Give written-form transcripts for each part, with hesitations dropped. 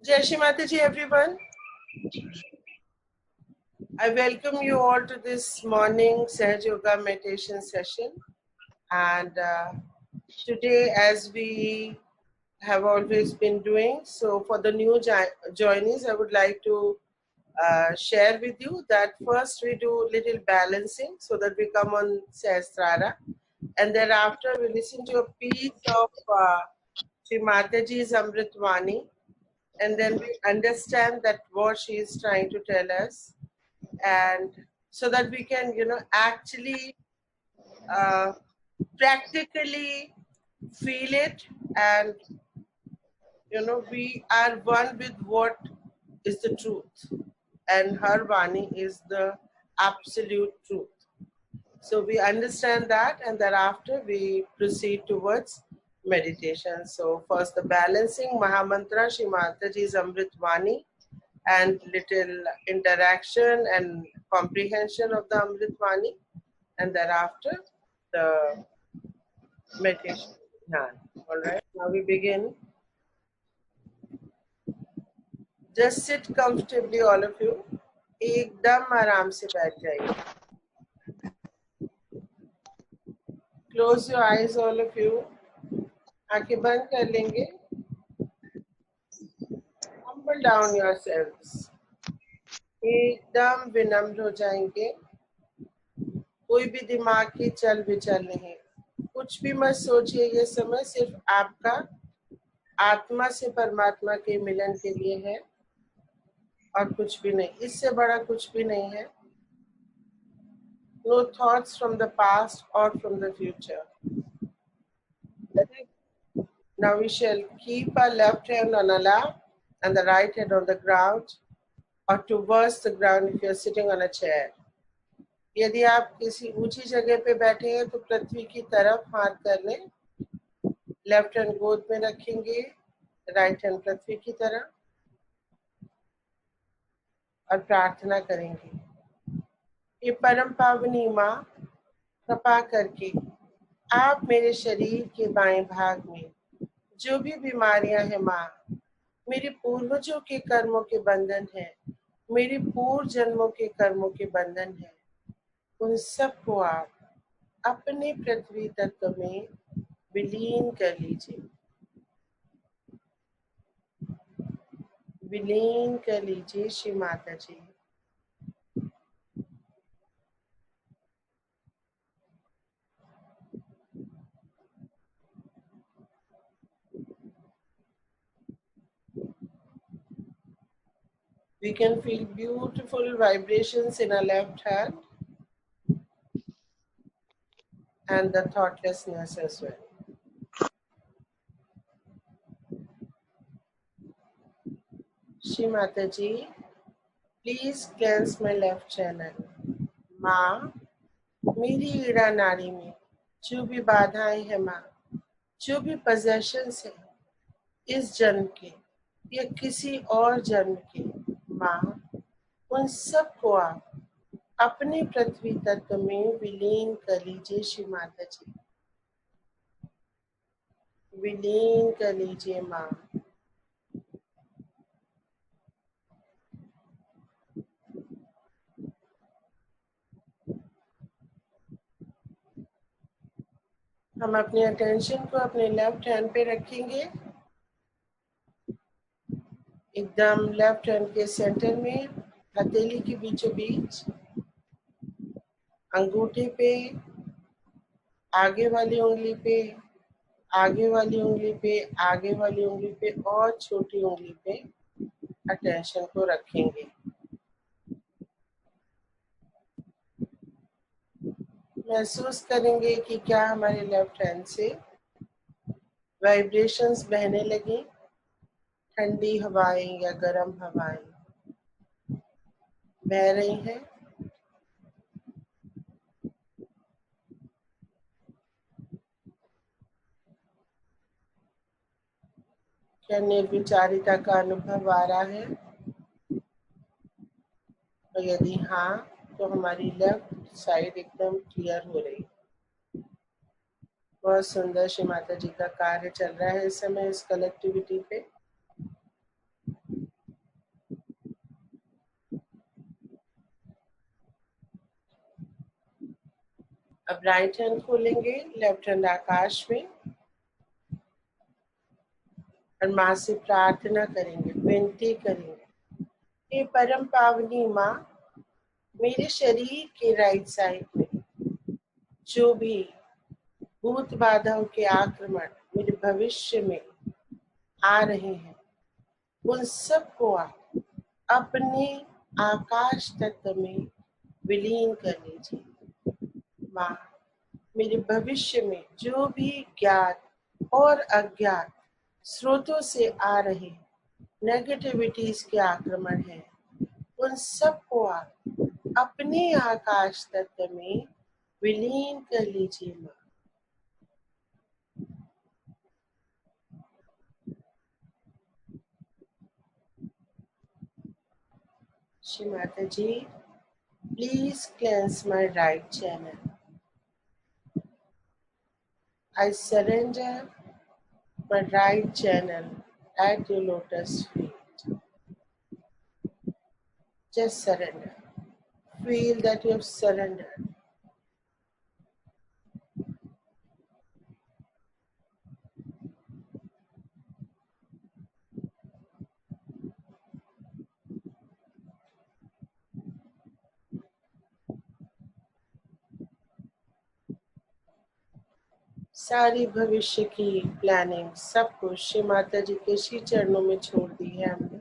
Jai Shri Mataji, everyone. I welcome you all to this morning Sahaj Yoga meditation session. And today, as we have always been doing, so for the new joinees, I would like to share with you that first we do little balancing so that we come on Sahasrara. And thereafter, we listen to a piece of Shri Mataji's Amritvani. And then we understand that what she is trying to tell us, and so that we can actually practically feel it, and we are one with what is the truth, and her Vani is the absolute truth. So we understand that, and thereafter we proceed towards meditation. So first the balancing Mahamantra Shri Mataji's Amrit Vani, and little interaction and comprehension of the Amrit Vani, and thereafter the meditation. All right, now we begin. Just sit comfortably, all of you. एकदम आराम से बैठ जाइए. Close your eyes, all of you. आंखें बंद कर लेंगे. Humble down yourselves. एकदम विनम्र हो जाएंगे. कोई भी दिमाग की चल विचल नहीं. कुछ भी मत सोचिए. ये समय सिर्फ आपका आत्मा से परमात्मा के मिलन के लिए है और कुछ भी नहीं. इससे बड़ा कुछ भी नहीं है. No thoughts from the past or from the future. Now we shall keep our left hand on our lap and the right hand on the ground or towards the ground if you are sitting on a chair. यदि आप किसी ऊंची जगह पे बैठे हैं तो पृथ्वी की तरफ हाथ कर लें. लेफ्ट हैंड गोद में रखेंगे, राइट हैंड पृथ्वी की तरफ, और प्रार्थना करेंगे. ये परम पावनी माँ, कृपा करके आप मेरे शरीर के बाएं भाग में जो भी बीमारियां हैं माँ, मेरे पूर्वजों के कर्मों के बंधन है, मेरे पूर्व जन्मों के कर्मों के बंधन है, उन सबको आप अपने पृथ्वी तत्व में विलीन कर लीजिए. विलीन कर लीजिए श्री माता जी. We can feel beautiful vibrations in our left hand and the thoughtlessness as well. Shri Mataji, please cleanse my left channel. माँ, मेरी ईड़ा नाड़ी में जो भी बाधाएं हैं माँ, जो भी possessions है इस जन्म के या किसी और जन्म के माँ, उन सबको आप अपने पृथ्वी तत्व में विलीन कर लीजिए श्री माता जी. विलीन कर लीजिए माँ. हम अपने अटेंशन को अपने लेफ्ट हैंड पे रखेंगे. एकदम लेफ्ट हैंड के सेंटर में, हथेली के बीचों बीच, अंगूठे पे, आगे वाली उंगली पे, आगे वाली उंगली पे, आगे वाली उंगली पे और छोटी उंगली पे अटेंशन को रखेंगे. महसूस करेंगे कि क्या हमारे लेफ्ट हैंड से वाइब्रेशंस बहने लगी. ठंडी हवाएं या गर्म हवाएं बह रही हैं. क्या निर्विचारिता का अनुभव आ रहा है? और यदि हाँ, तो हमारी लेफ्ट साइड एकदम क्लियर हो रही. बहुत सुंदर श्री माता जी का कार्य चल रहा है इस समय इस कलेक्टिविटी पे. अब राइट हैंड खोलेंगे, लेफ्ट हैंड आकाश में, और माँ से प्रार्थना करेंगे, विनती करेंगे, हे परम पावनी माँ, मेरे शरीर के राइट साइड में जो भी भूत बाधाओं के आक्रमण मेरे भविष्य में आ रहे हैं, उन सबको आप अपने आकाश तत्व में विलीन कर लीजिए। माँ, मेरे भविष्य में जो भी ज्ञात और अज्ञात स्रोतों से आ रहे नेगेटिविटीज के आक्रमण हैं, उन सबको आप अपने आकाश तत्व में विलीन कर लीजिए। माँ, श्री माता ji, please cleanse my right channel. I surrender my right channel at your lotus feet. Just surrender. Feel that you have surrendered. सारी भविष्य की प्लानिंग सब कुछ श्री माता जी के श्री चरणों में छोड़ दी है हमने।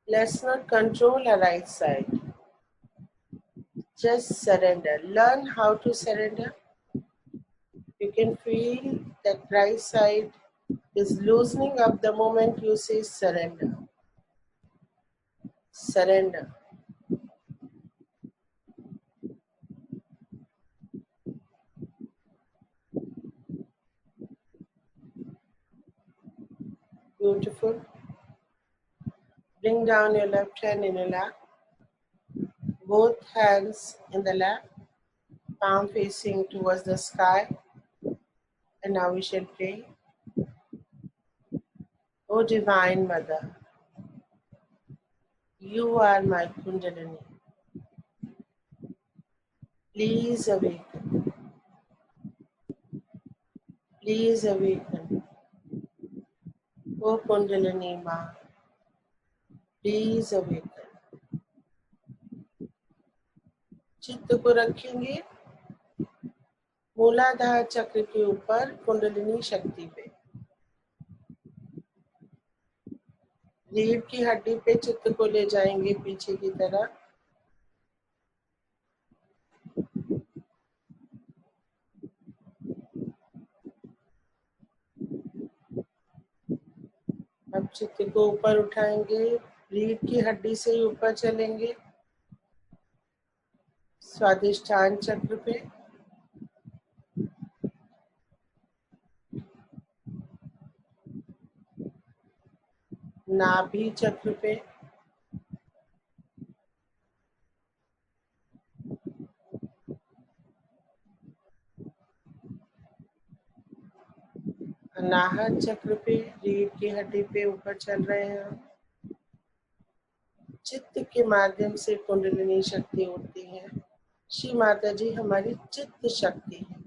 Let's not control our right side. Just surrender. Learn how to surrender. You can feel that right side is loosening up the moment you say surrender. Surrender. Beautiful. Bring down your left hand in your lap. Both hands in the lap, palm facing towards the sky. And now we shall pray. O Divine Mother, you are my Kundalini. Please awaken. Please awaken. O Kundalini Ma, please awaken. चित्त को रखेंगे मूलाधार चक्र के ऊपर कुंडलिनी शक्ति पे। रीढ़ की हड्डी पे चित्त को ले जाएंगे पीछे की तरफ। अब चित्त को ऊपर उठाएंगे, रीढ़ की हड्डी से ही ऊपर चलेंगे स्वादिष्ठान चक्र पे। नाभि चक्र पे, अनाहत चक्र पे, रीढ़ की हड्डी पे ऊपर चल रहे हैं हम। चित्त के माध्यम से कुंडलिनी शक्ति उठती है। श्री माता जी हमारी चित्त शक्ति है।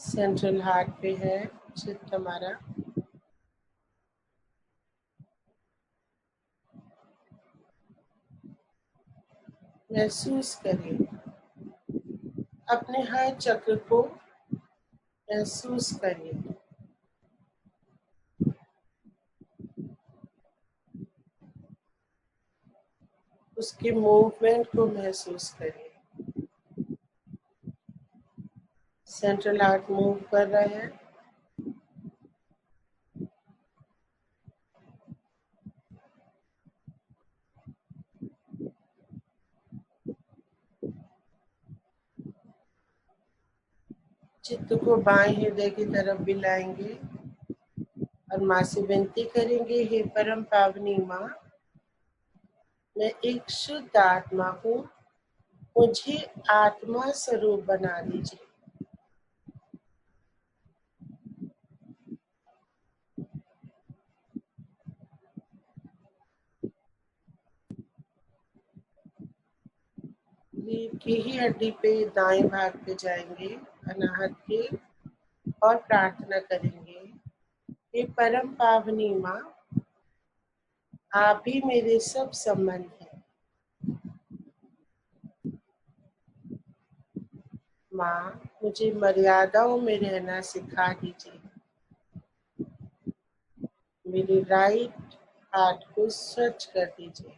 सेंट्रल हार्ट पे है चित्त हमारा। महसूस करिए, अपने हर चक्र को महसूस करिए। उसके मूवमेंट को महसूस करिए। सेंट्रल हार्ट मूव कर रहा है। चित्त को बाएं हृदय की तरफ भी लाएंगे और माँ से विनती करेंगे, हे परम पावनी माँ, मैं एक शुद्ध आत्मा हूँ, मुझे आत्मा स्वरूप बना दीजिए। रीढ़ की ही हड्डी पे दाएं भाग पे जाएंगे अनाहत के और प्रार्थना करेंगे। हे परम पावनी माँ, आप ही मेरे सब संबंध हैं। माँ, मुझे मर्यादाओं में रहना सिखा दीजिए। मेरे राइट हार्ट को स्वच्छ कर दीजिए।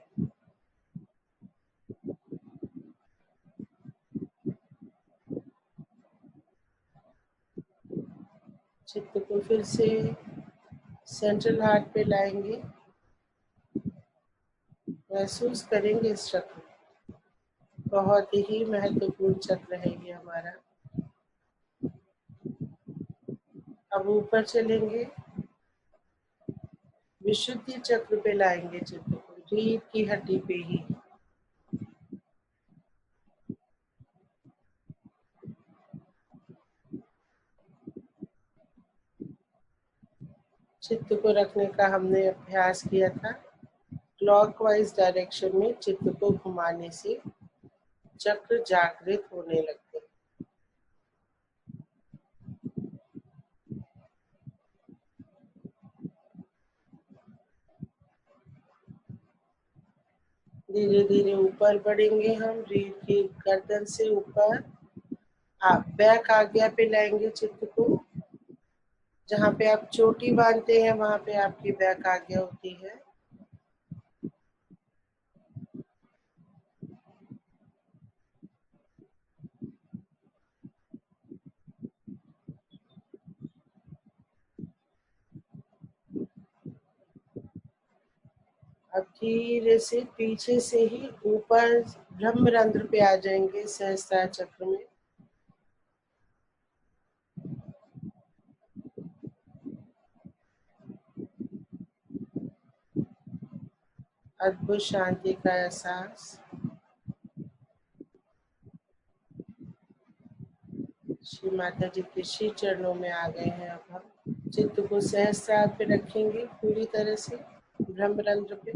चित्त को फिर से सेंट्रल हार्ट पे लाएंगे। महसूस करेंगे इस चक्र, बहुत ही महत्वपूर्ण चक्र है ये हमारा। अब ऊपर चलेंगे, विशुद्धि चक्र पे लाएंगे चित्त को, रीढ़ की हड्डी पे ही। चित्त को रखने का हमने अभ्यास किया था। क्लॉकवाइज डायरेक्शन में चित्त को घुमाने से चक्र जागृत होने लगते हैं। धीरे धीरे ऊपर बढ़ेंगे हम, रीढ़ की गर्दन से ऊपर आप बैक आज्ञा पे लाएंगे चित्त को। जहाँ पे आप चोटी बांधते हैं वहां पे आपकी बैक आज्ञा होती है। अब धीरे से पीछे से ही ऊपर ब्रह्मरंध्र पे आ जाएंगे, सहस्त्रार चक्र में। अद्भुत शांति का एहसास। श्री माता जी के श्री चरणों में आ गए हैं। अब हम चित्त को सहस्त्रार पे रखेंगे पूरी तरह से ब्रह्मरंध्र पे,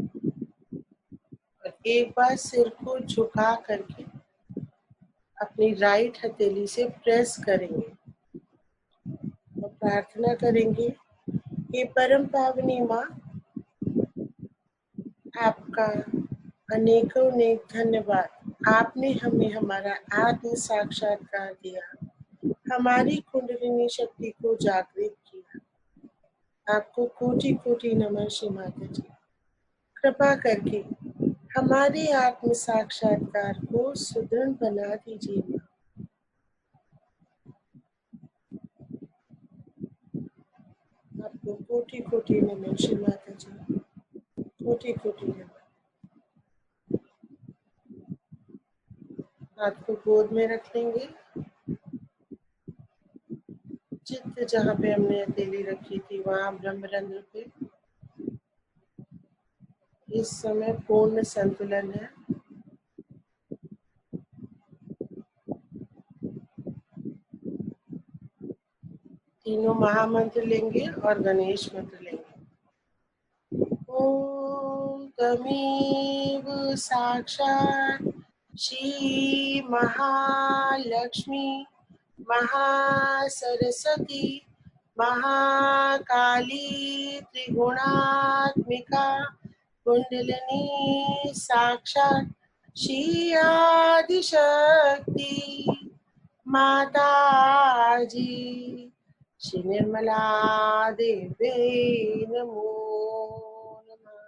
और एक बार सिर को झुका करके अपनी राइट हथेली से प्रेस करेंगे और प्रार्थना करेंगे। हे परम पावनी माँ, आपका अनेकों अनेक धन्यवाद। आपने हमें हमारा आत्म साक्षात्कार दिया, हमारी कुंडलिनी शक्ति को जागृत किया। आपको कोटि कोटि नमन श्री माता जी। कृपा करके हमारे आत्म साक्षात्कार को सुदृढ़ बना दीजिए। आपको कोटि कोटि नमन श्री माता जी, कोटि कोटि नमन। हाथ को गोद में रख लेंगे। चित्त जहाँ पे हमने हथेली रखी थी वहां ब्रह्मरंध्र पे इस समय पूर्ण संतुलन है। तीनों महामंत्र लेंगे और गणेश मंत्र लेंगे। ओम तमेव साक्षात् श्री महालक्ष्मी महासरस्वती महाकाली त्रिगुणात्मिका कुंडलिनी साक्षात् श्री आदिशक्ति माता जी श्री निर्मला देवे नमो नमः।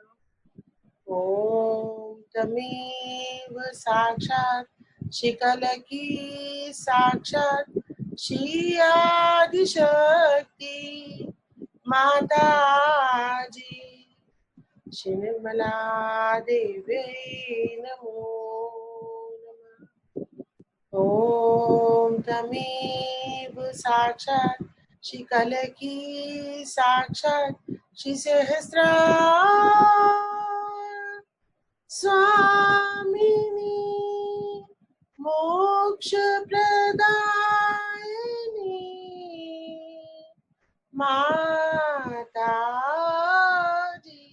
ओम तमेव साक्षात् श्री कलकी साक्षात् श्री आदिशक्ति माता जी श्री निर्मला देवे नमो नमः। ओम तमेव साक्षात् श्री कलकी साक्षात् श्री सहस्रार स्वामिनी मोक्ष प्रदायिनी माता जी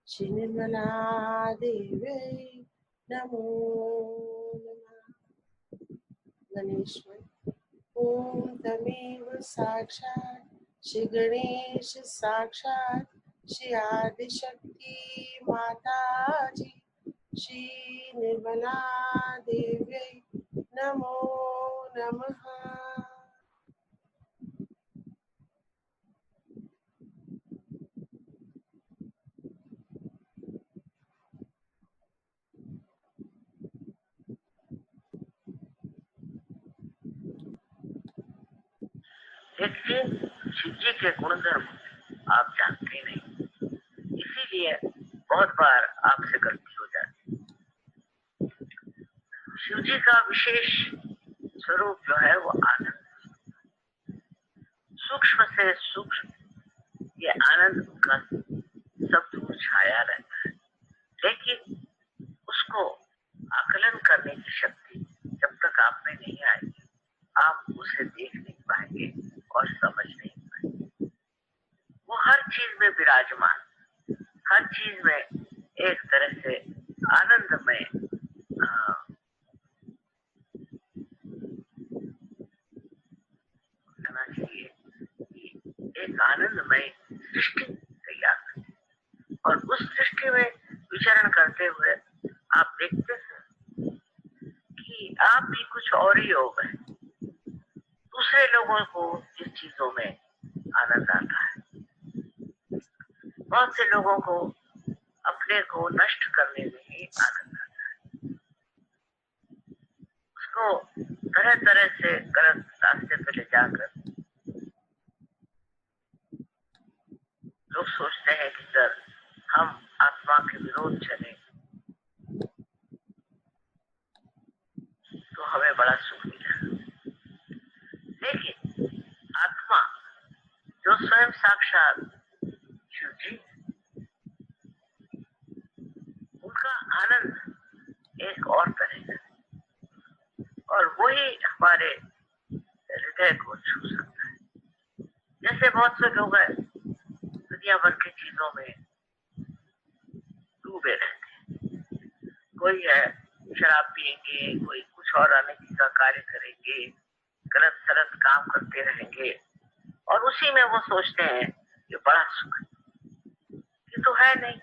श्री निर्मला देवी नमो नमः। गणेश्वर। ओम तमेव साक्षात् श्री गणेश साक्षात् श्री आदिशक्ति माता जी श्री निर्मला देव्यै नमो नमः। देखिए, शिव जी के गुणधर्म आप जानते नहीं, इसीलिए बहुत बार आपसे गलती हो जाती है। शिव जी का विशेष स्वरूप जो है वो आनंद, सूक्ष्म से सूक्ष्म ये आनंद का सब दूर छाया रहता है, लेकिन उसको आकलन करने की शक्ति जब तक आप में नहीं आएगी, आप उसे देख नहीं पाएंगे और समझ नहीं पाएंगे। वो हर चीज में विराजमान, हर चीज में एक तरह से आनंद में कहना चाहिए कि एक आनंदमय सृष्टि तैयार करती, और उस सृष्टि में विचरण करते हुए आप देखते हैं कि आप भी कुछ और ही हो गए। दूसरे लोगों को जिस चीजों में आनंद आता है, बहुत से लोगों को अपने को नष्ट करने में ही आनंद आता है। उसको तरह तरह से गलत रास्ते पर ले जाकर लोग सोचते हैं कि सर हम आत्मा के विरोध चले तो हमें बड़ा सुख मिला, लेकिन आत्मा जो स्वयं साक्षात शिव जी, उनका आनंद एक और तरह का, और वही हमारे हृदय को छू सकता है। जैसे बहुत से लोग हैं दुनिया भर की चीजों में डूबे रहते हैं, कोई है शराब पिएंगे, कोई कुछ और अनैतिक का कार्य करेंगे, गलत सलत काम करते रहेंगे, और उसी में वो सोचते हैं कि बड़ा सुख है। ये तो है नहीं,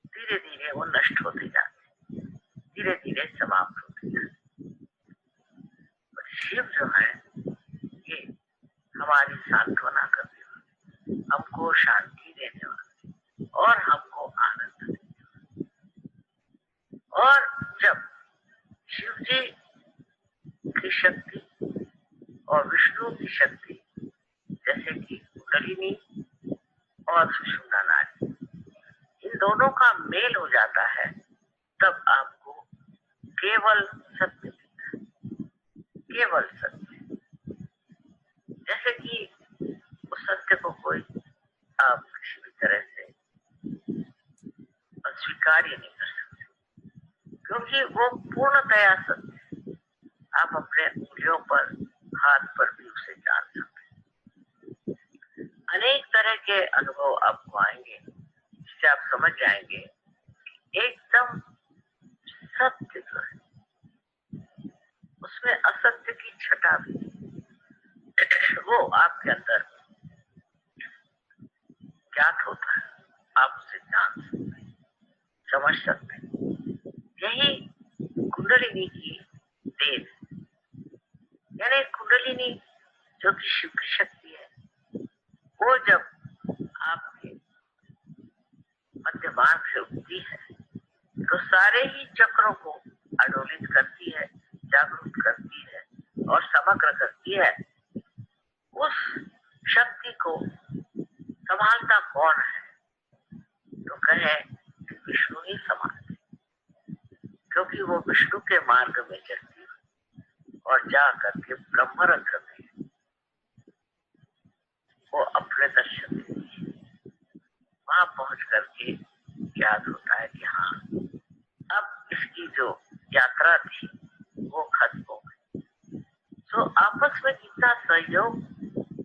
धीरे धीरे वो नष्ट होते जाते, धीरे धीरे समाप्त होते जाते। और शिव जो है ये हमारी सांत्वना करने वाले, हमको शांति देने वाले और हमको आनंद देने वाले। और जब शिव जी की शक्ति और विष्णु की शक्ति, जैसे कि कुंडलिनी और सुषुम्ना नाड़ी, इन दोनों का मेल हो जाता है, तब आपको केवल सत्य दिखता है, केवल सत्य। जैसे कि उस सत्य को कोई आप किसी भी तरह से अस्वीकार ही नहीं कर सकते, क्योंकि वो पूर्णतया सत्य है। आप अपने उंगलियों पर, हाथ पर भी उसे जान सकते हैं। अनेक तरह के अनुभव आपको आएंगे, जिससे आप समझ जाएंगे कि एकदम सत्य जो है उसमें असत्य की छटा भी वो आपके अंदर ज्ञात होता है, आप उसे जान सकते हैं, समझ सकते हैं। यही कुंडलिनी की देन, यानी कुंडलिनी जो कि शिव की शक्ति है, वो जब आपके मध्य मार्ग से उठती है तो सारे ही चक्रों को अडोलित करती है, जागरूक करती है और समग्र करती है। उस शक्ति को संभालता कौन है? तो कहे विष्णु ही संभालते, क्योंकि वो विष्णु के मार्ग में चलती है और जा करके ब्रह्मरंध्र में वो अपने दर्शन देती है। वहां पहुंच करके याद होता है कि हाँ, अब इसकी जो यात्रा थी वो खत्म हो गई। तो आपस में कितना सहयोग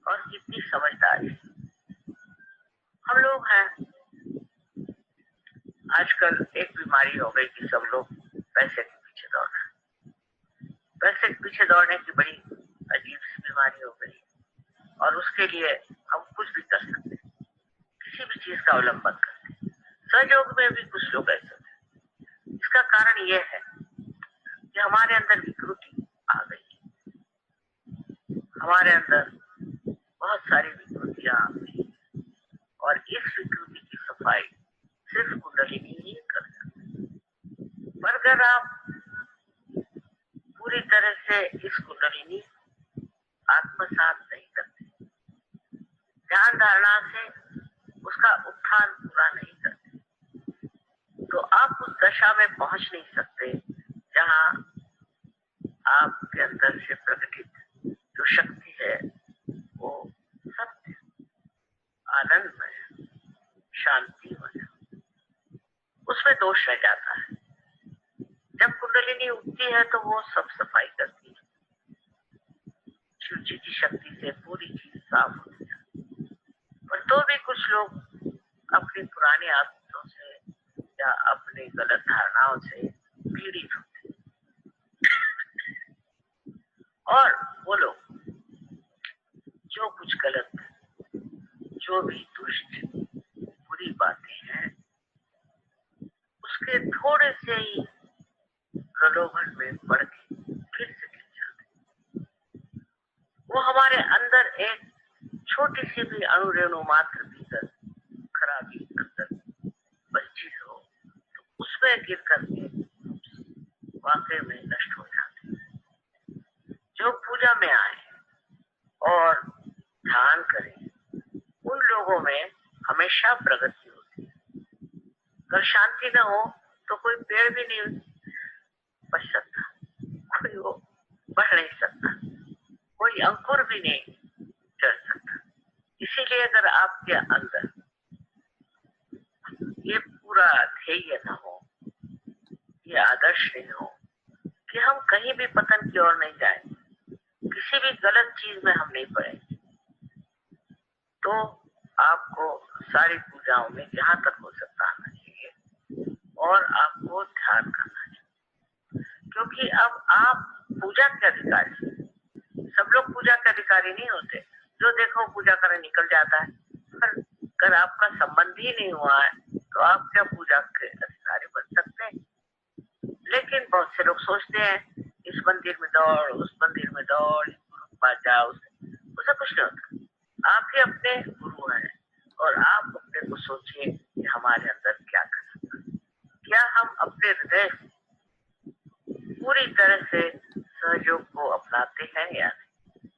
और कितनी समझदारी। हम लोग हैं, आजकल एक बीमारी हो गई कि सब लोग पैसे के पीछे दौड़ रहे हैं, पैसे के पीछे दौड़ने की बड़ी अजीब सी बीमारी हो गई और उसके लिए हम कुछ भी कर सकते हैं, किसी भी चीज का अवलंबन करते हैं। सहयोग में भी कुछ लोग ऐसे हैं। इसका कारण यह है कि हमारे अंदर विकृति आ गई, हमारे अंदर बहुत सारी विकृतियां आ गई और इस विकृति की सफाई सिर्फ कुंडलिनी ही कर सकती। पर अगर आप पूरी तरह से इस कुंडलिनी आत्मसात नहीं करते, ध्यान धारणा से उसका उत्थान पूरा नहीं करते, तो आप उस दशा में पहुंच नहीं सकते जहां आपके अंदर से प्रकटित जो शक्ति है वो सत्य, आनंदमय, शांतिमय, उसमें दोष रह जाता है। जब कुंडलिनी उठती है तो वो सब सफाई करती है, शिव जी की शक्ति से पूरी चीज साफ होती है। पर तो भी कुछ लोग अपनी पुरानी आदतों से या अपनी गलत धारणाओं से पीड़ित होते हैं और वो लोग जो कुछ गलत, जो भी दुष्ट बुरी बातें हैं उसके थोड़े से ही प्रलोभन में पड़ के फिर से गिर जाते। वो हमारे अंदर एक छोटी सी भी अणुरेणु मात्र भीतर खराबी अंदर बची हो तो उसमें गिर करके वाकई में नष्ट हो जाते हैं। जो पूजा में आए और ध्यान करें उन लोगों में हमेशा प्रगति होती है। अगर शांति न हो तो कोई पेड़ भी नहीं बच सकता, कोई वो बढ़ नहीं सकता, कोई अंकुर भी नहीं चढ़ सकता। इसीलिए अगर आपके अंदर ये पूरा ध्येय न हो, ये आदर्श नहीं हो कि हम कहीं भी पतन की ओर नहीं जाए, किसी भी गलत चीज में हम नहीं पड़े, तो आपको सारी पूजाओं में जहां तक हो सकता आना चाहिए और आपको ध्यान करना चाहिए। क्योंकि अब आप पूजा के अधिकारी, सब लोग पूजा के अधिकारी नहीं होते। जो देखो पूजा करने निकल जाता है, पर अगर आपका संबंध ही नहीं हुआ है तो आप क्या पूजा के अधिकारी बन सकते हैं? लेकिन बहुत से लोग सोचते हैं इस मंदिर में दौड़, उस मंदिर में दौड़, इस गुरु के पास जाओ, उससे कुछ नहीं होता। आप ही अपने गुरु हैं और आप अपने को सोचिए कि हमारे अंदर क्या करना है। क्या हम अपने हृदय पूरी तरह से सहयोग को अपनाते हैं या नहीं?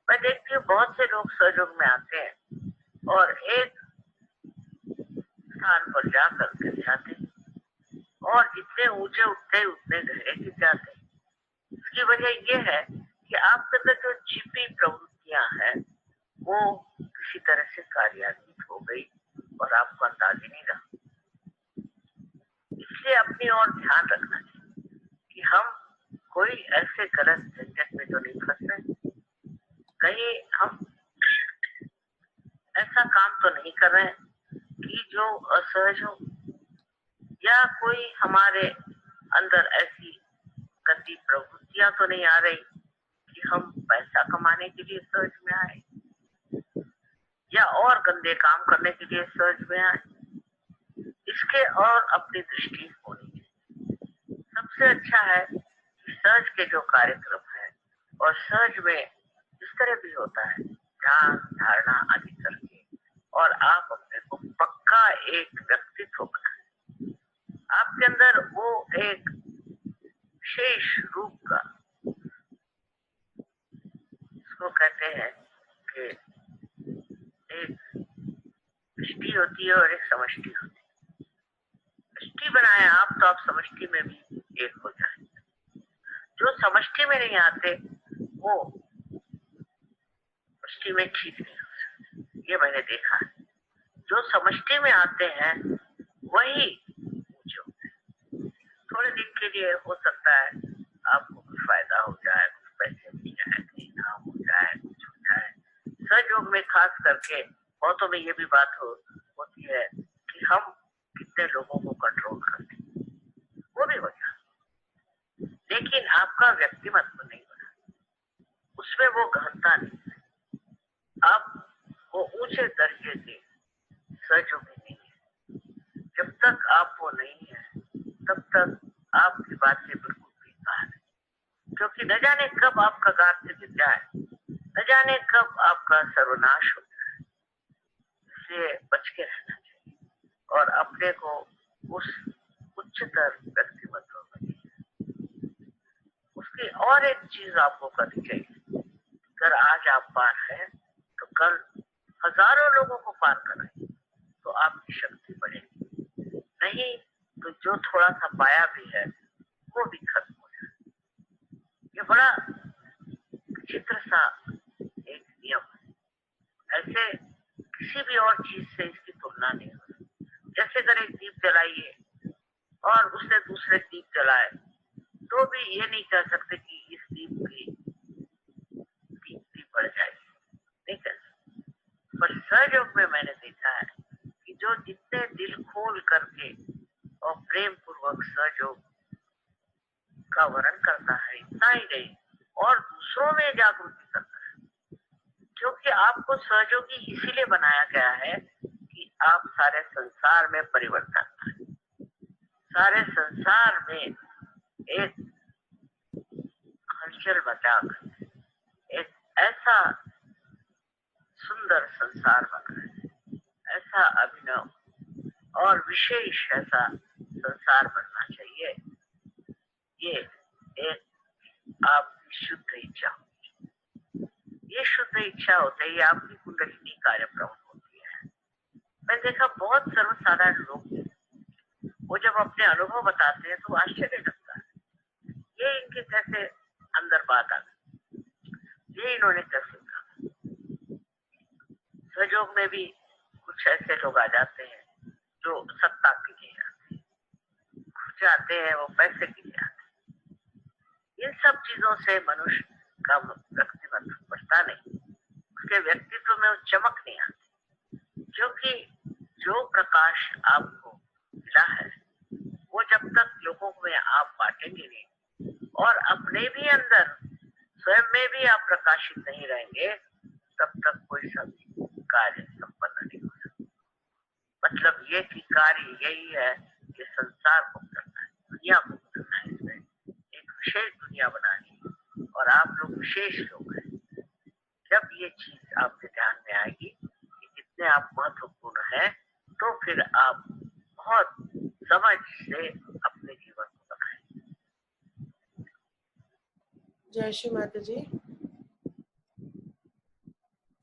मैं देखती हूँ बहुत से लोग सहयोग में आते हैं और एक स्थान पर जाकर गिर जाते हैं और जितने ऊंचे उठते हैं उतने गहरे गिर जाते हैं। इसकी वजह यह है कि आपके अंदर जो छिपी प्रवृत्तियां हैं वो किसी तरह से कार्यान्वित हो गई और आपको अंदाजा नहीं रहा। इसलिए अपनी ओर ध्यान रखना चाहिए कि हम कोई ऐसे गलत झंझट में तो नहीं फंस रहे, कहीं हम ऐसा काम तो नहीं कर रहे कि जो असहज हो, या कोई हमारे अंदर ऐसी गंदी प्रवृत्तियां तो नहीं आ रही कि हम पैसा कमाने के लिए सहज में आए या और गंदे काम करने के लिए सहज में आए। इसके और अपनी दृष्टि होनी चाहिए। सबसे अच्छा है कि सहज के जो कार्यक्रम है और सहज में इस तरह भी होता है ध्यान धारणा आदि करके और आप अपने को पक्का एक व्यक्तित्व बनाए। आपके अंदर वो एक शेष रूप का, इसको कहते हैं कि एक दृष्टि होती है और एक समष्टि होती है। दृष्टि बनाए आप तो आप समष्टि में भी एक हो जाए। जो समष्टि में नहीं आते वो समष्टि में ठीक नहीं हो सकते, ये मैंने देखा है। जो समष्टि में आते हैं वही ऊंचे होते हैं। थोड़े दिन के लिए हो सकता है आपको कुछ फायदा हो जाए, कुछ पैसे मिल जाए, कहीं नाम हो जाए, कुछ हो जाए। सहयोग में खास करके बहुतों में ये भी बात होती है कि हम कितने लोगों को कंट्रोल करते हैं, वो भी हो जाए, लेकिन आपका व्यक्तिमत्व नहीं बना। उसमें वो गहनता नहीं है। अब वो ऊंचे दर्जे के सहयोगी नहीं है। जब तक आप वो नहीं है तब तक आपकी बातें बिल्कुल बेकार है, क्योंकि न जाने कब आपका गार से गिर जाए, न जाने कब आपका सर्वनाश हो जाए। इसलिए बच के रहना चाहिए और अपने को उस उच्चतर व्यक्तिमत्व में, उसकी और एक चीज आपको करनी चाहिए। अगर आज आप पार है तो कल हजारों लोगों को पार करें तो आपकी शक्ति बढ़ेगी, नहीं तो जो थोड़ा सा पाया भी है वो भी खत्म हो जाए। ये बड़ा विचित्र सा एक नियम है। ऐसे किसी भी और चीज से इसकी तुलना नहीं हो सकती। जैसे अगर एक दीप जलाइए और उससे दूसरे दीप जलाए तो भी ये नहीं कह सकते कि इस दीप की दीप्ति बढ़ जाएगी, नहीं कह सकते। पर सहयोग में मैंने देखा है कि जो जितने दिल खोल करके और प्रेम पूर्वक सहयोग का वर्णन करता है, इतना ही नहीं और दूसरों में जागृति करता है, क्योंकि आपको सहयोगी इसीलिए बनाया गया है कि आप सारे संसार में परिवर्तन करें, सारे संसार में एक हलचल मचाकर एक ऐसा सुंदर संसार बनाए, ऐसा अभिनव और विशेष ऐसा संसार बनना चाहिए। ये एक आपकी शुद्ध इच्छा होती है। ये शुद्ध इच्छा होते ही आपकी कुंडलिनी कार्य प्रमुख होती है। मैंने देखा बहुत सर्वसाधारण लोग वो जब अपने अनुभव बताते हैं तो आश्चर्य लगता है, ये इनके कैसे अंदर बात आ गई, ये इन्होंने कैसे कहा। सहयोग में भी कुछ ऐसे लोग आ जाते हैं जो सत्ता के लिए आते हैं, कुछ आते हैं वो पैसे के लिए आते हैं। इन सब चीजों से मनुष्य का व्यक्तित्व बढ़ता नहीं, उसके व्यक्तित्व में वो चमक नहीं आती, क्योंकि जो प्रकाश आपको मिला है वो जब तक लोगों में आप बांटेंगे नहीं और अपने भी अंदर स्वयं में भी आप प्रकाशित नहीं रहेंगे, तब तक कोई सब कार्य संपन्न नहीं हो सकता। मतलब ये कि कार्य यही है कि संसार को करना है, दुनिया को करना है, इसमें एक विशेष दुनिया बनानी है और आप लोग विशेष लोग हैं। जब ये चीज आपके ध्यान में आएगी कि कितने आप महत्वपूर्ण हैं, तो फिर आप बहुत समझ से अपने जीवन को बनाएंगे। जय श्री माता जी।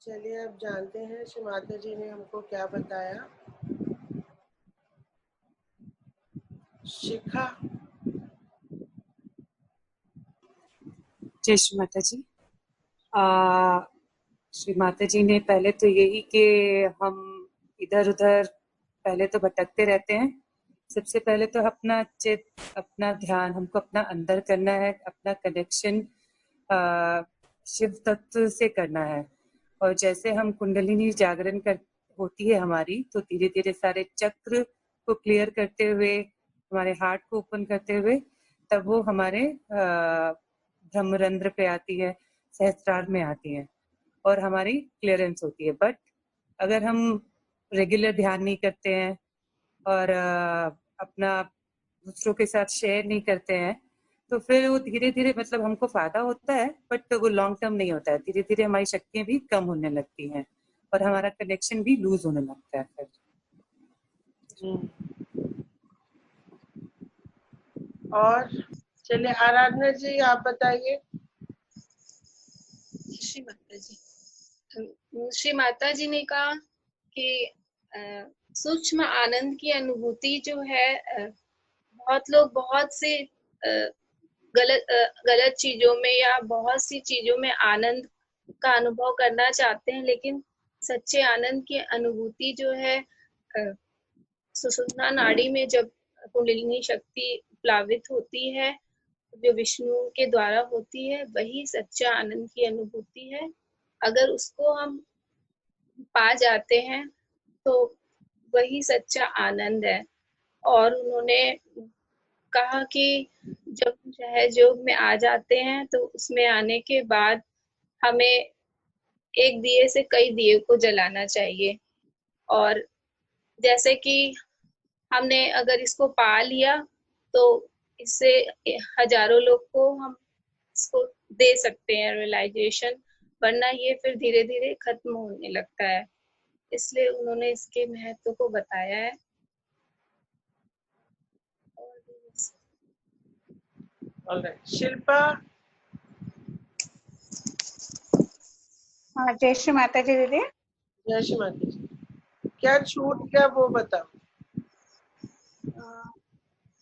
चलिए अब जानते हैं श्री माता जी ने हमको क्या बताया। शिखा। जय श्री माता जी। श्री माता जी ने पहले तो यही कि हम इधर उधर पहले तो भटकते रहते हैं। सबसे पहले तो अपना चित्त, अपना ध्यान हमको अपना अंदर करना है, अपना कनेक्शन शिव तत्व से करना है। और जैसे हम कुंडलिनी जागरण कर होती है हमारी, तो धीरे धीरे सारे चक्र को क्लियर करते हुए, हमारे हार्ट को ओपन करते हुए, तब वो हमारे ब्रह्मरंध्र पे आती है, सहस्त्रार में आती है और हमारी क्लियरेंस होती है। बट अगर हम रेगुलर ध्यान नहीं करते हैं और अपना दूसरों के साथ शेयर नहीं करते हैं, तो फिर वो धीरे धीरे मतलब हमको फायदा होता है, बट वो लॉन्ग टर्म नहीं होता है। धीरे धीरे हमारी शक्तियां भी कम होने लगती हैं और हमारा कनेक्शन भी लूज होने लगता है फिर। और चलिए आराधना जी आप बताइए। श्री माता जी, श्री माता जी ने कहा कि सूक्ष्म आनंद की अनुभूति जो है, बहुत लोग बहुत से गलत चीजों में या बहुत सी चीजों में आनंद का अनुभव करना चाहते हैं, लेकिन सच्चे आनंद की अनुभूति जो है सुषुम्ना नाड़ी में जब कुंडलिनी शक्ति प्लावित होती है, जो विष्णु के द्वारा होती है, वही सच्चा आनंद की अनुभूति है। अगर उसको हम पा जाते हैं तो वही सच्चा आनंद है। और उन्होंने कहा कि जब सहज योग में आ जाते हैं तो उसमें आने के बाद हमें एक दिए से कई दिए को जलाना चाहिए। और जैसे कि हमने अगर इसको पा लिया तो इससे हजारों लोग को हम इसको दे सकते हैं रियलाइजेशन, वरना ये फिर धीरे धीरे खत्म होने लगता है। इसलिए उन्होंने इसके महत्व को बताया है। ऑलराइट, शिल्पा। हाँ, जय श्री माता जी दीदी। जय श्री माता जी। क्या छूट गया वो बताओ,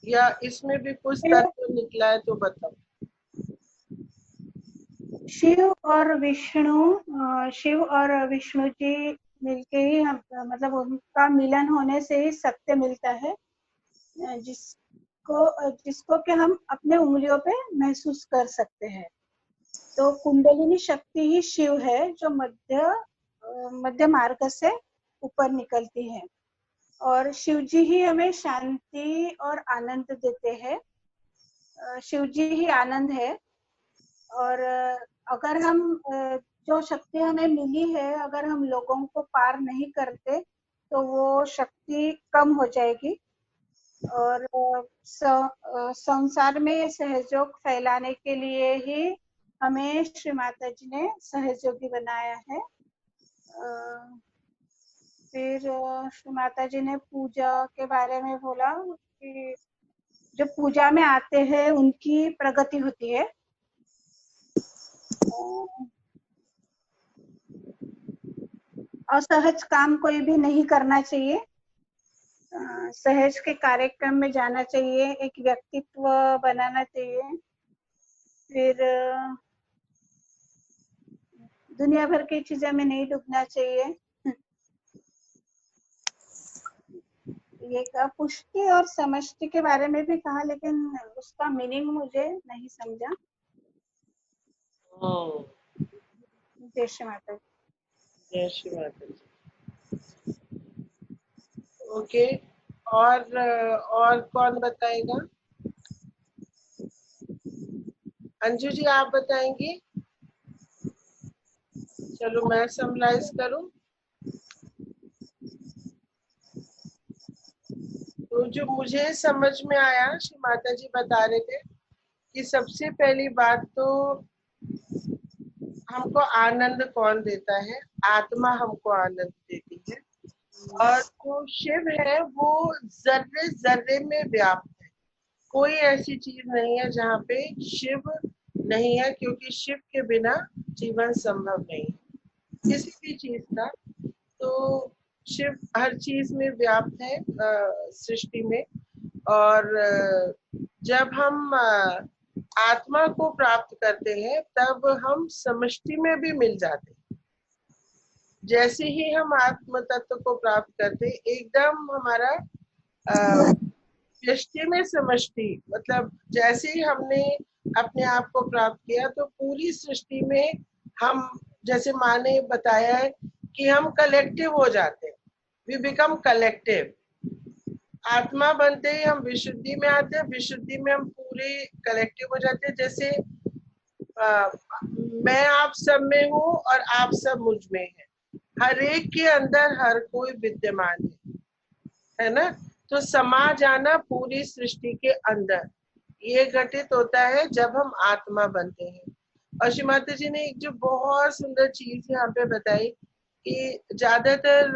या इसमें भी कुछ तत्व निकला है तो बताओ। शिव और विष्णु जी मिलके ही मतलब उनका मिलन होने से ही सत्य मिलता है, जिसको कि हम अपने उंगलियों पे महसूस कर सकते हैं। तो कुंडलिनी शक्ति ही शिव है, जो मध्य मार्ग से ऊपर निकलती है, और शिव जी ही हमें शांति और आनंद देते हैं। शिव जी ही आनंद है। और अगर हम जो शक्ति हमें मिली है, अगर हम लोगों को पार नहीं करते तो वो शक्ति कम हो जाएगी। और संसार में सहयोग फैलाने के लिए ही हमें श्री माता जी ने सहयोगी बनाया है। फिर श्री माता जी ने पूजा के बारे में बोला कि जो पूजा में आते हैं उनकी प्रगति होती है। असहज काम कोई भी नहीं करना चाहिए, सहज के कार्यक्रम में जाना चाहिए, एक व्यक्तित्व बनाना चाहिए। फिर दुनिया भर की चीजें में नहीं डूबना चाहिए। ये पुष्टि और समष्टि के बारे में भी कहा, लेकिन उसका मीनिंग मुझे नहीं समझा। जय श्री माता जी। जय श्री माता जी। ओके, और कौन बताएगा? अंजू जी आप बताएंगी? चलो मैं समराइज करूं। तो जो मुझे समझ में आया, श्री माता जी बता रहे थे कि सबसे पहली बात तो हमको आनंद कौन देता है? आत्मा हमको आनंद देती है। और जो शिव है वो जर्रे जर्रे में व्याप्त है। कोई ऐसी चीज नहीं है जहाँ पे शिव नहीं है, क्योंकि शिव के बिना जीवन संभव नहीं है किसी भी चीज का। तो शिव हर चीज में व्याप्त है सृष्टि में। और जब हम आत्मा को प्राप्त करते हैं तब हम समष्टि में भी मिल जाते हैं। जैसे ही हम आत्म तत्व को प्राप्त करते एकदम हमारा व्यष्टि में समष्टि, मतलब जैसे ही हमने अपने आप को प्राप्त किया तो पूरी सृष्टि में हम, जैसे माँ ने बताया है कि हम कलेक्टिव हो जाते हैं, वी बिकम कलेक्टिव। आत्मा बनते ही हम विशुद्धि में आते हैं, विशुद्धि में हम पूरे कलेक्टिव हो जाते हैं। जैसे मैं आप सब में हूँ और आप सब मुझ में है, हर एक के अंदर हर कोई विद्यमान है ना। तो समा जाना पूरी सृष्टि के अंदर, ये घटित होता है जब हम आत्मा बनते हैं। और श्री माता जी ने एक जो बहुत सुंदर चीज यहाँ पे बताई कि ज्यादातर